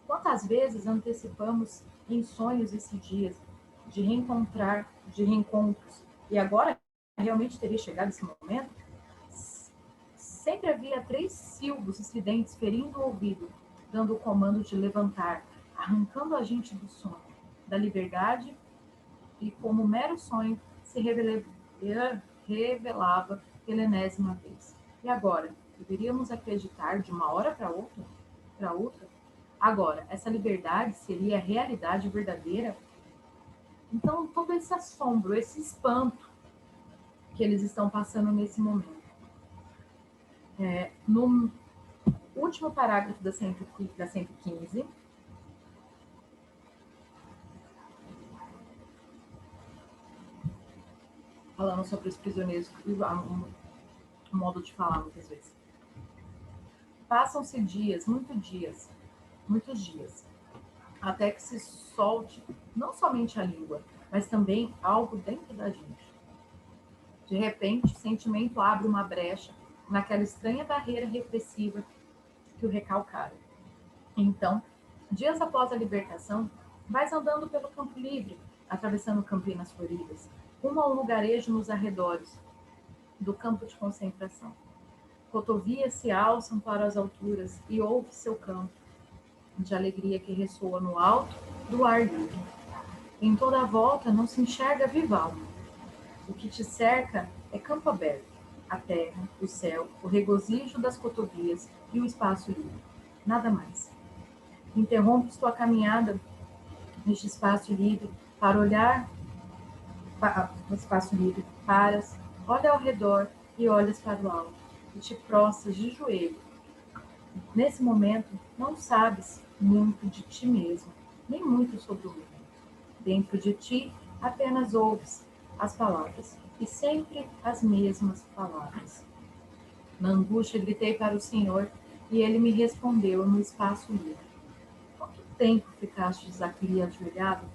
Quantas vezes antecipamos em sonhos esses dias de reencontros e agora realmente teria chegado esse momento, sempre havia 3 silbos estridentes ferindo o ouvido, dando o comando de levantar, arrancando a gente do sono, da liberdade, e como mero sonho se revelava pela enésima vez. E agora? Deveríamos acreditar de uma hora para outra? Agora, essa liberdade seria a realidade verdadeira? Então, todo esse assombro, esse espanto que eles estão passando nesse momento. No último parágrafo da 115, falando sobre os prisioneiros, o modo de falar muitas vezes. Passam-se dias, muitos dias, até que se solte não somente a língua, mas também algo dentro da gente. De repente, o sentimento abre uma brecha naquela estranha barreira repressiva que o recalcara. Então, dias após a libertação, vais andando pelo campo livre, atravessando campinas floridas, rumo a um lugarejo nos arredores do campo de concentração. Cotovias se alçam para as alturas e ouve seu canto de alegria que ressoa no alto do ar livre. Em toda a volta não se enxerga viva alma. O que te cerca é campo aberto, a terra, o céu, o regozijo das cotovias e o espaço livre. Nada mais. Interrompes tua caminhada neste espaço livre para olhar no espaço livre, paras, olha ao redor e olhas para o alto e te prostras de joelho. Nesse momento, não sabes muito de ti mesmo, nem muito sobre o mundo. Dentro de ti, apenas ouves as palavras, e sempre as mesmas palavras. Na angústia, gritei para o Senhor, e ele me respondeu no espaço livre. Quanto tempo ficastes aqui ajoelhado?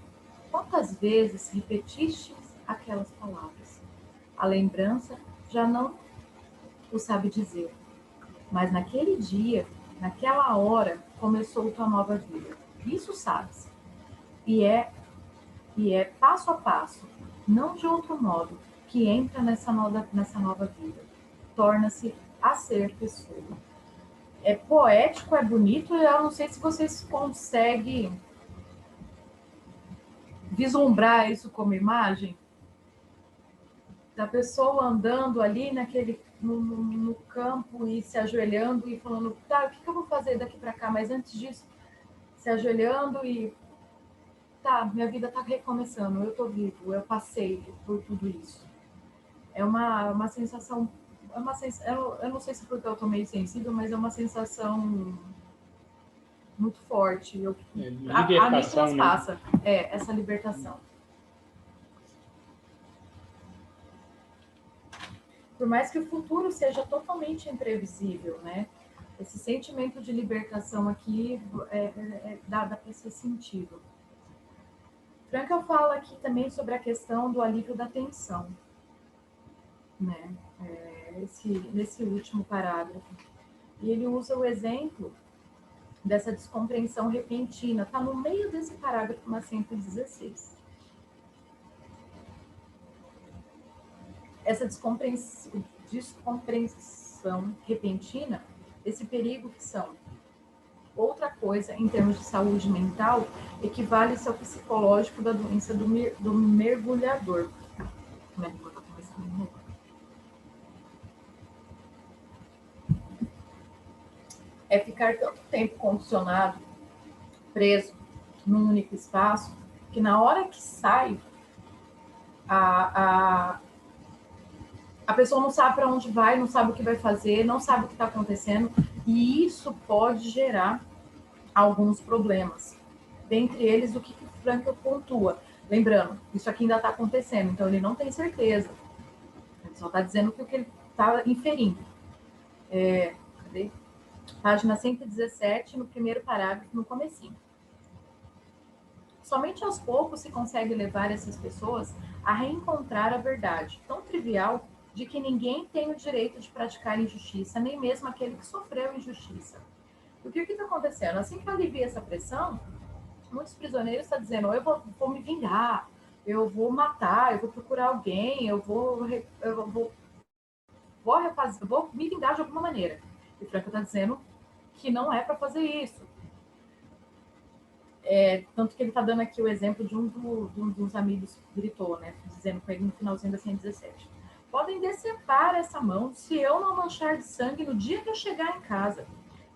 Quantas vezes repetistes aquelas palavras? A lembrança já não o sabe dizer, mas naquele dia, naquela hora, começou tua nova vida. Isso sabes. E é passo a passo, não de outro modo, que entra nessa nova vida. Torna-se a ser pessoa. É poético, é bonito, eu não sei se vocês conseguem vislumbrar isso como imagem, da pessoa andando ali no campo e se ajoelhando e falando, tá, o que eu vou fazer daqui para cá? Mas antes disso, se ajoelhando e tá, minha vida tá recomeçando, eu tô vivo, eu passei por tudo isso. É uma sensação, eu não sei se porque eu tô meio sensível, mas é uma sensação muito forte. A me transpassa, né? Essa libertação. Por mais que o futuro seja totalmente imprevisível, né? Esse sentimento de libertação aqui dá para ser sentido. Frankl fala aqui também sobre a questão do alívio da tensão, né? Nesse último parágrafo. E ele usa o exemplo dessa descompreensão repentina. Está no meio desse parágrafo, na 116. Essa descompreensão repentina, esse perigo que são outra coisa em termos de saúde mental, equivale-se ao psicológico da doença do mergulhador. É ficar tanto tempo condicionado, preso num único espaço, que na hora que sai, a pessoa não sabe para onde vai, não sabe o que vai fazer, não sabe o que está acontecendo, e isso pode gerar alguns problemas. Dentre eles, o que o Frankl pontua. Lembrando, isso aqui ainda está acontecendo, então ele não tem certeza. Ele só está dizendo o que ele está inferindo. Cadê? Página 117, no primeiro parágrafo, no comecinho. Somente aos poucos se consegue levar essas pessoas a reencontrar a verdade, tão trivial, de que ninguém tem o direito de praticar injustiça, nem mesmo aquele que sofreu injustiça. Porque o que está acontecendo? Assim que alivia essa pressão, muitos prisioneiros estão dizendo, eu vou me vingar, eu vou matar, eu vou procurar alguém, eu vou me vingar de alguma maneira. E Franco está dizendo que não é para fazer isso. Tanto que ele está dando aqui o exemplo de um dos amigos que gritou, né, dizendo com ele no finalzinho da 117. Podem decepar essa mão se eu não manchar de sangue no dia que eu chegar em casa.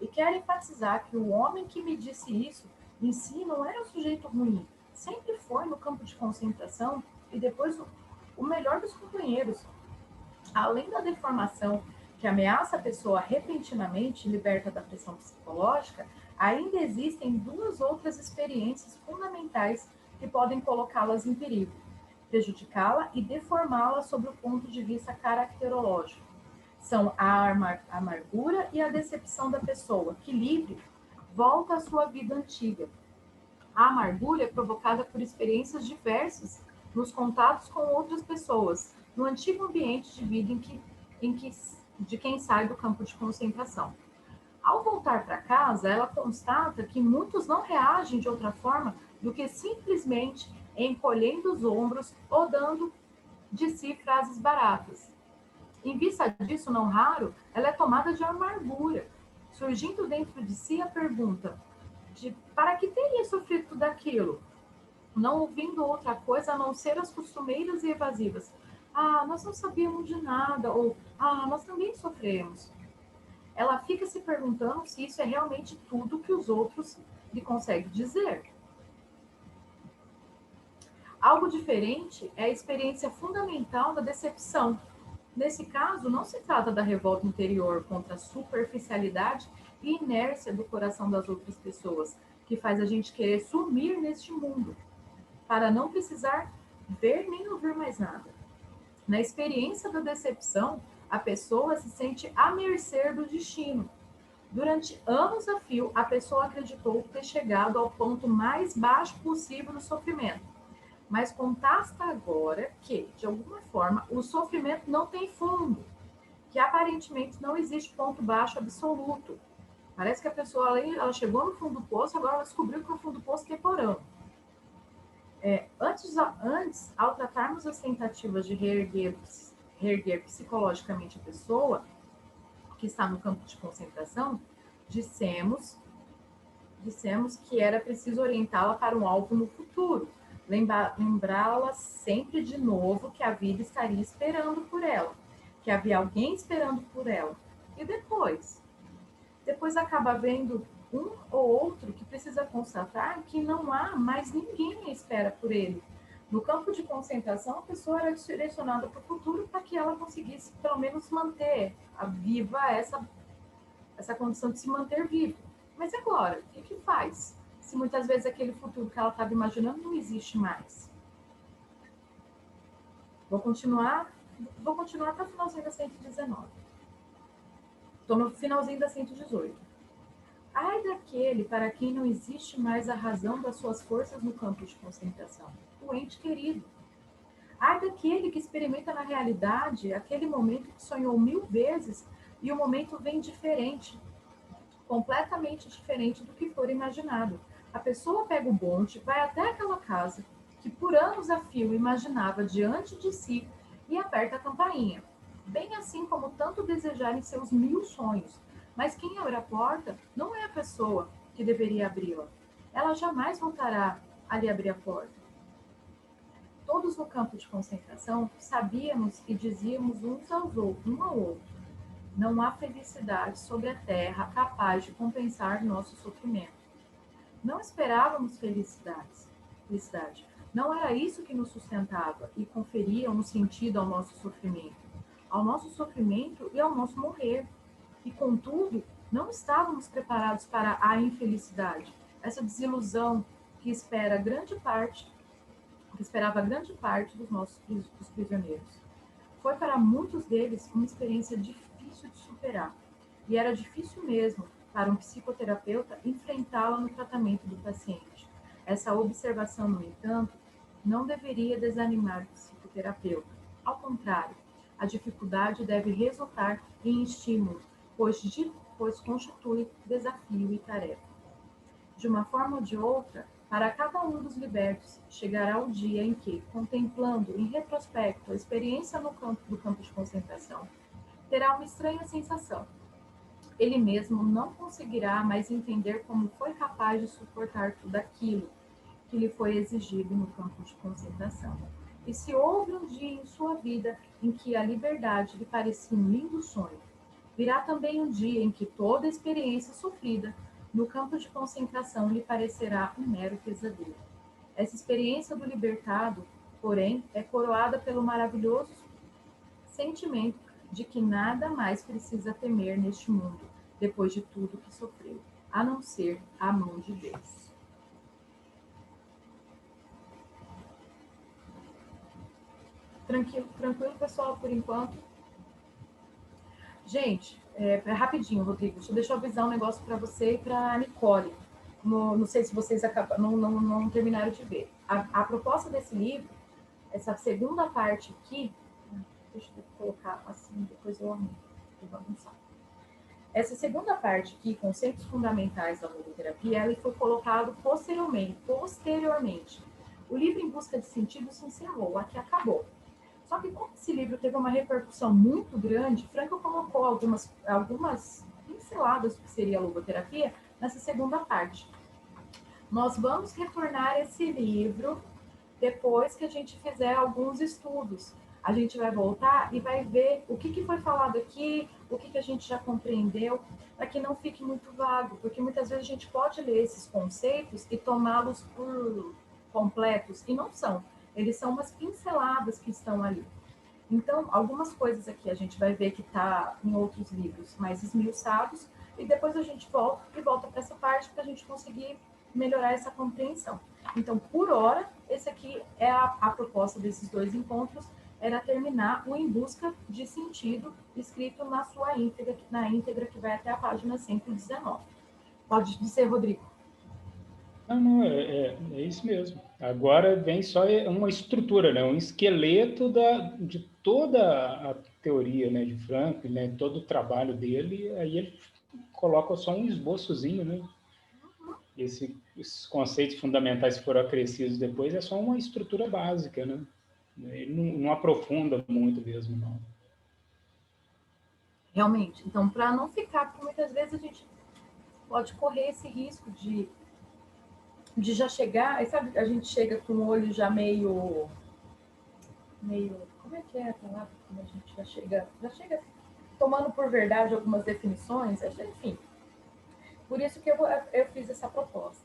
E quero enfatizar que o homem que me disse isso, em si, não era um sujeito ruim. Sempre foi no campo de concentração e depois o melhor dos companheiros. Além da deformação que ameaça a pessoa repentinamente liberta da pressão psicológica, ainda existem duas outras experiências fundamentais que podem colocá-las em perigo, prejudicá-la e deformá-la sob o ponto de vista caracterológico. São a amargura e a decepção da pessoa, que livre volta à sua vida antiga. A amargura é provocada por experiências diversas nos contatos com outras pessoas, no antigo ambiente de vida de quem sai do campo de concentração. Ao voltar para casa, ela constata que muitos não reagem de outra forma do que simplesmente encolhendo os ombros ou dando de si frases baratas. Em vista disso, não raro, ela é tomada de amargura, surgindo dentro de si a pergunta de para que teria sofrido tudo aquilo, não ouvindo outra coisa a não ser as costumeiras e evasivas. Ah, nós não sabíamos de nada, ou ah, nós também sofremos. Ela fica se perguntando se isso é realmente tudo que os outros lhe conseguem dizer. Algo diferente é a experiência fundamental da decepção. Nesse caso, não se trata da revolta interior contra a superficialidade e inércia do coração das outras pessoas, que faz a gente querer sumir neste mundo, para não precisar ver nem ouvir mais nada. Na experiência da decepção, a pessoa se sente à mercê do destino. Durante anos a fio, a pessoa acreditou ter chegado ao ponto mais baixo possível do sofrimento, mas constata agora que, de alguma forma, o sofrimento não tem fundo, que aparentemente não existe ponto baixo absoluto. Parece que a pessoa ela chegou no fundo do poço, agora ela descobriu que o fundo do poço é porão. Antes, ao tratarmos as tentativas de reerguer psicologicamente a pessoa que está no campo de concentração, dissemos que era preciso orientá-la para um alvo no futuro, lembrá-la sempre de novo que a vida estaria esperando por ela, que havia alguém esperando por ela. E depois acaba vendo um ou outro que precisa constatar que não há mais ninguém à espera por ele. No campo de concentração, a pessoa era direcionada para o futuro para que ela conseguisse, pelo menos, manter viva essa condição de se manter viva. Mas agora, o que faz? Se muitas vezes aquele futuro que ela estava imaginando não existe mais. Vou continuar até o finalzinho da 119. Estou no finalzinho da 118. Ai daquele para quem não existe mais a razão das suas forças no campo de concentração, o ente querido. Ai daquele que experimenta na realidade aquele momento que sonhou 1000 vezes e o momento vem diferente, completamente diferente do que for imaginado. A pessoa pega o bonde, vai até aquela casa que por anos a fio imaginava diante de si e aperta a campainha, bem assim como tanto desejar em seus 1000 sonhos. Mas quem abre a porta não é a pessoa que deveria abri-la. Ela jamais voltará a lhe abrir a porta. Todos no campo de concentração sabíamos e dizíamos um ao outro, não há felicidade sobre a terra capaz de compensar nosso sofrimento. Não esperávamos felicidade. Não era isso que nos sustentava e conferia um sentido ao nosso sofrimento e ao nosso morrer. E, contudo, não estávamos preparados para a infelicidade, essa desilusão que esperava grande parte dos prisioneiros. Foi para muitos deles uma experiência difícil de superar, e era difícil mesmo para um psicoterapeuta enfrentá-la no tratamento do paciente. Essa observação, no entanto, não deveria desanimar o psicoterapeuta. Ao contrário, a dificuldade deve resultar em estímulo, pois constitui desafio e tarefa. De uma forma ou de outra, Para cada um dos libertos, chegará o dia em que, contemplando em retrospecto a experiência no campo de concentração, terá uma estranha sensação. Ele mesmo não conseguirá mais entender como foi capaz de suportar tudo aquilo que lhe foi exigido no campo de concentração. E se houve um dia em sua vida em que a liberdade lhe parecia um lindo sonho, virá também um dia em que toda a experiência sofrida no campo de concentração lhe parecerá um mero pesadelo. Essa experiência do libertado, porém, é coroada pelo maravilhoso sentimento de que nada mais precisa temer neste mundo, depois de tudo que sofreu, a não ser a mão de Deus. Tranquilo, pessoal, por enquanto? Gente, rapidinho, Rodrigo, deixa eu avisar um negócio para você e para a Nicole. Não sei se vocês não terminaram de ver. A proposta desse livro, essa segunda parte aqui, deixa eu colocar assim, depois eu arrumo, vou avançar. Essa segunda parte aqui, conceitos fundamentais da logoterapia, ela foi colocado posteriormente. O livro Em Busca de Sentido se encerrou, aqui acabou. Só que como esse livro teve uma repercussão muito grande, Frankl colocou algumas pinceladas do que seria a logoterapia nessa segunda parte. Nós vamos retornar esse livro depois que a gente fizer alguns estudos. A gente vai voltar e vai ver o que foi falado aqui, o que a gente já compreendeu, para que não fique muito vago, porque muitas vezes a gente pode ler esses conceitos e tomá-los por completos, e não são. Eles são umas pinceladas que estão ali. Então, algumas coisas aqui a gente vai ver que está em outros livros mais esmiuçados, e depois a gente volta para essa parte para a gente conseguir melhorar essa compreensão. Então, por hora, esse aqui é a proposta desses dois encontros, era terminar o Em Busca de Sentido, escrito na sua íntegra, que vai até a página 119. Pode dizer, Rodrigo. Não, é isso mesmo. Agora vem só uma estrutura, né? Um esqueleto de toda a teoria, né, de Frankl, né, todo o trabalho dele, aí ele coloca só um esboçozinho, né? Esses conceitos fundamentais que foram acrescidos depois é só uma estrutura básica, né? Ele não aprofunda muito mesmo, não. Realmente. Então, para não ficar, porque muitas vezes a gente pode correr esse risco de já chegar, sabe, a gente chega com o olho já meio, como é que é a palavra? Quando a gente já chega tomando por verdade algumas definições, enfim. Por isso que eu fiz essa proposta.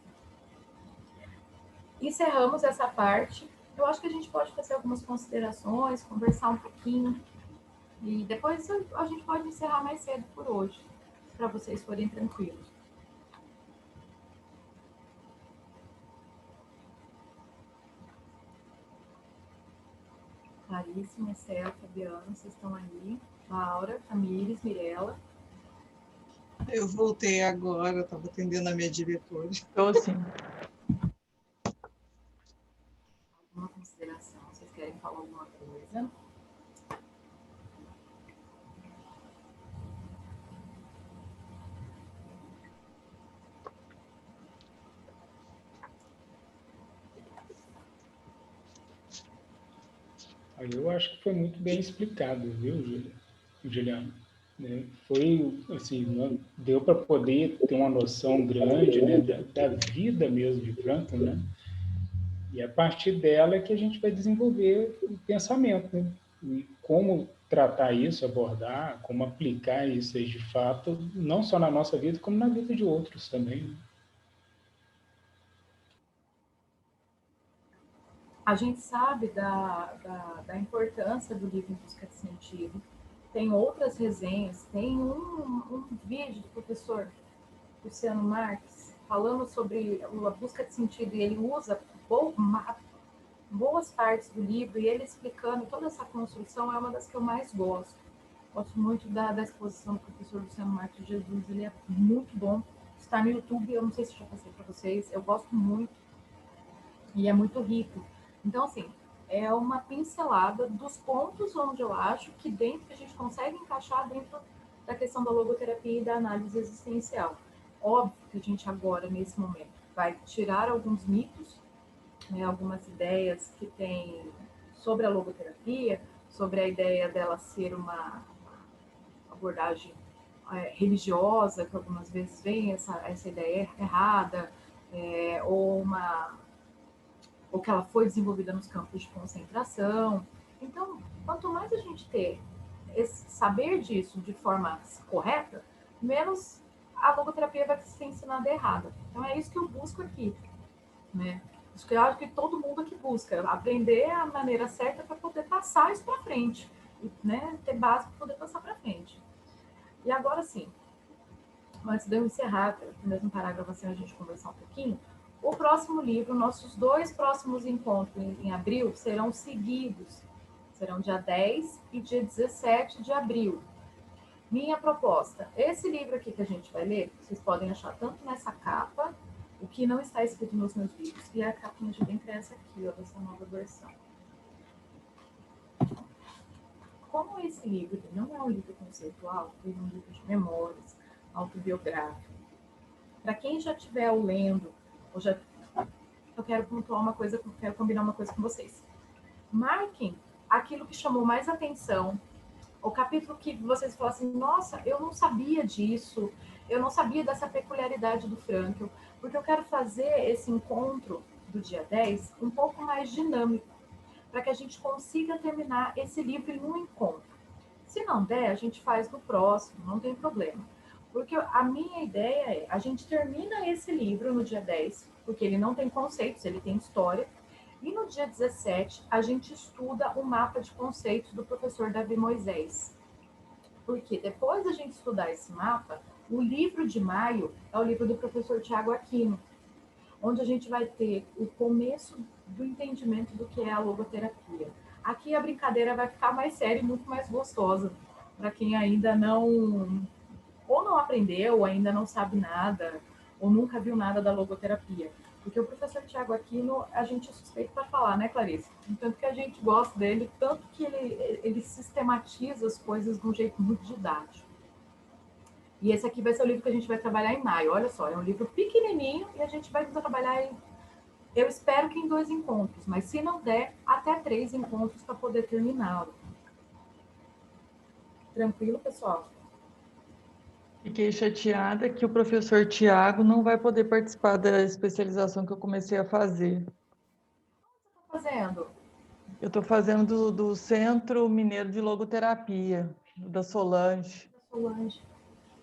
Encerramos essa parte. Eu acho que a gente pode fazer algumas considerações, conversar um pouquinho, e depois a gente pode encerrar mais cedo por hoje, para vocês forem tranquilos. Clarice, Marcelo, Fabiana, vocês estão aí. Laura, Tamires, Mirella. Eu voltei agora, estava atendendo a minha diretora. Estou sim. Alguma consideração? Vocês querem falar alguma coisa? Eu acho que foi muito bem explicado, viu, Juliana? Foi, assim, deu para poder ter uma noção grande, né, da vida mesmo de Frankl, né? E a partir dela é que a gente vai desenvolver o pensamento, né? E como tratar isso, abordar, como aplicar isso aí de fato, não só na nossa vida, como na vida de outros também, né? A gente sabe da importância do livro Em Busca de Sentido. Tem outras resenhas, tem um vídeo do professor Luciano Marques falando sobre a busca de sentido, e ele usa boas partes do livro, e ele explicando toda essa construção é uma das que eu mais gosto. Gosto muito da exposição do professor Luciano Marques de Jesus, ele é muito bom. Está no YouTube, eu não sei se eu já passei para vocês, eu gosto muito, e é muito rico. Então, assim, é uma pincelada dos pontos onde eu acho que a gente consegue encaixar dentro da questão da logoterapia e da análise existencial. Óbvio que a gente agora, nesse momento, vai tirar alguns mitos, né, algumas ideias que tem sobre a logoterapia, sobre a ideia dela ser uma abordagem religiosa, que algumas vezes vem essa ideia errada, ou que ela foi desenvolvida nos campos de concentração. Então, quanto mais a gente ter saber disso de forma correta, menos a logoterapia vai ser ensinada errada. Então, é isso que eu busco aqui, né? Isso que eu acho que todo mundo aqui busca, aprender a maneira certa para poder passar isso para frente, né? Ter base para poder passar para frente. E agora sim, antes de eu encerrar, no mesmo parágrafo assim, a gente conversar um pouquinho, o próximo livro, nossos 2 próximos encontros em abril serão seguidos. Serão dia 10 e dia 17 de abril. Minha proposta, esse livro aqui que a gente vai ler, vocês podem achar tanto nessa capa, o que não está escrito nos meus livros, e a capinha de dentro é essa aqui, ó, dessa nova versão. Como esse livro não é um livro conceitual, ele é um livro de memórias, autobiográfico, para quem já estiver o lendo, eu quero pontuar uma coisa, quero combinar uma coisa com vocês. Marquem aquilo que chamou mais atenção, o capítulo que vocês falam assim, nossa, eu não sabia disso, eu não sabia dessa peculiaridade do Frankl, porque eu quero fazer esse encontro do dia 10 um pouco mais dinâmico, para que a gente consiga terminar esse livro em um encontro. Se não der, a gente faz no próximo, não tem problema. Porque a minha ideia é, a gente termina esse livro no dia 10, porque ele não tem conceitos, ele tem história, e no dia 17, a gente estuda o mapa de conceitos do professor Davi Moisés. Porque depois da gente estudar esse mapa, o livro de maio é o livro do professor Tiago Aquino, onde a gente vai ter o começo do entendimento do que é a logoterapia. Aqui a brincadeira vai ficar mais séria e muito mais gostosa, para quem ainda não aprendeu, ou ainda não sabe nada, ou nunca viu nada da logoterapia. Porque o professor Tiago Aquino, a gente é suspeito para falar, né, Clarice? Tanto que a gente gosta dele, tanto que ele sistematiza as coisas de um jeito muito didático. E esse aqui vai ser o livro que a gente vai trabalhar em maio. Olha só, é um livro pequenininho e a gente vai trabalhar eu espero que em 2 encontros, mas se não der, até 3 encontros para poder terminá-lo. Tranquilo, pessoal? Fiquei chateada que o professor Tiago não vai poder participar da especialização que eu comecei a fazer. O que você está fazendo? Eu estou fazendo do Centro Mineiro de Logoterapia, da Solange. Solange.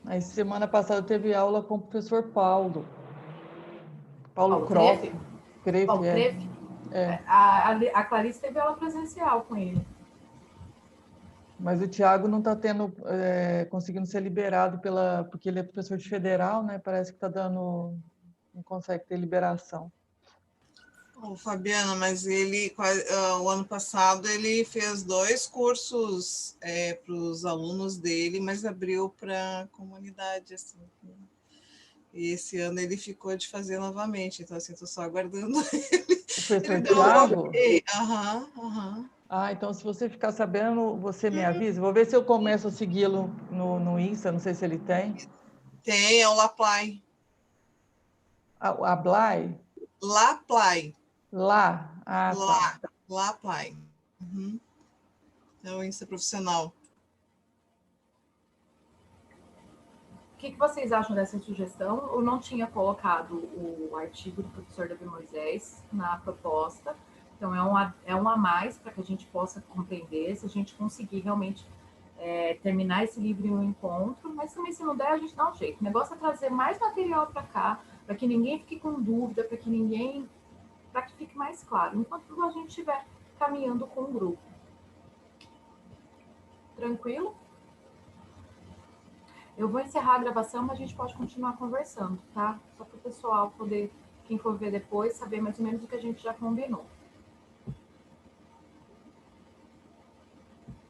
Aí, semana passada teve aula com o professor Paulo Kreff? Kreff, Paulo Kreff? É. A Clarice teve aula presencial com ele. Mas o Tiago não está conseguindo ser liberado porque ele é professor de federal, né? Parece que não consegue ter liberação. Fabiana, mas ele, o ano passado, ele fez 2 cursos para os alunos dele, mas abriu para a comunidade, assim. E esse ano ele ficou de fazer novamente, então, assim, estou só aguardando ele. O professor Ele Tiago? Aham. Ah, então se você ficar sabendo, você me avisa. Vou ver se eu começo a segui-lo no Insta, não sei se ele tem. Tem, é o Laplay. A Blay? Laplay. Lá? Ah, tá. Laplay. Uhum. É o Insta profissional. O que vocês acham dessa sugestão? Eu não tinha colocado o artigo do professor Davi Moisés na proposta, então é um a mais para que a gente possa compreender, se a gente conseguir realmente terminar esse livro em um encontro, mas também se não der, a gente dá um jeito. O negócio é trazer mais material para cá, para que ninguém fique com dúvida, para que fique mais claro, enquanto a gente estiver caminhando com o grupo. Tranquilo? Eu vou encerrar a gravação, mas a gente pode continuar conversando, tá? Só para o pessoal poder, quem for ver depois, saber mais ou menos o que a gente já combinou.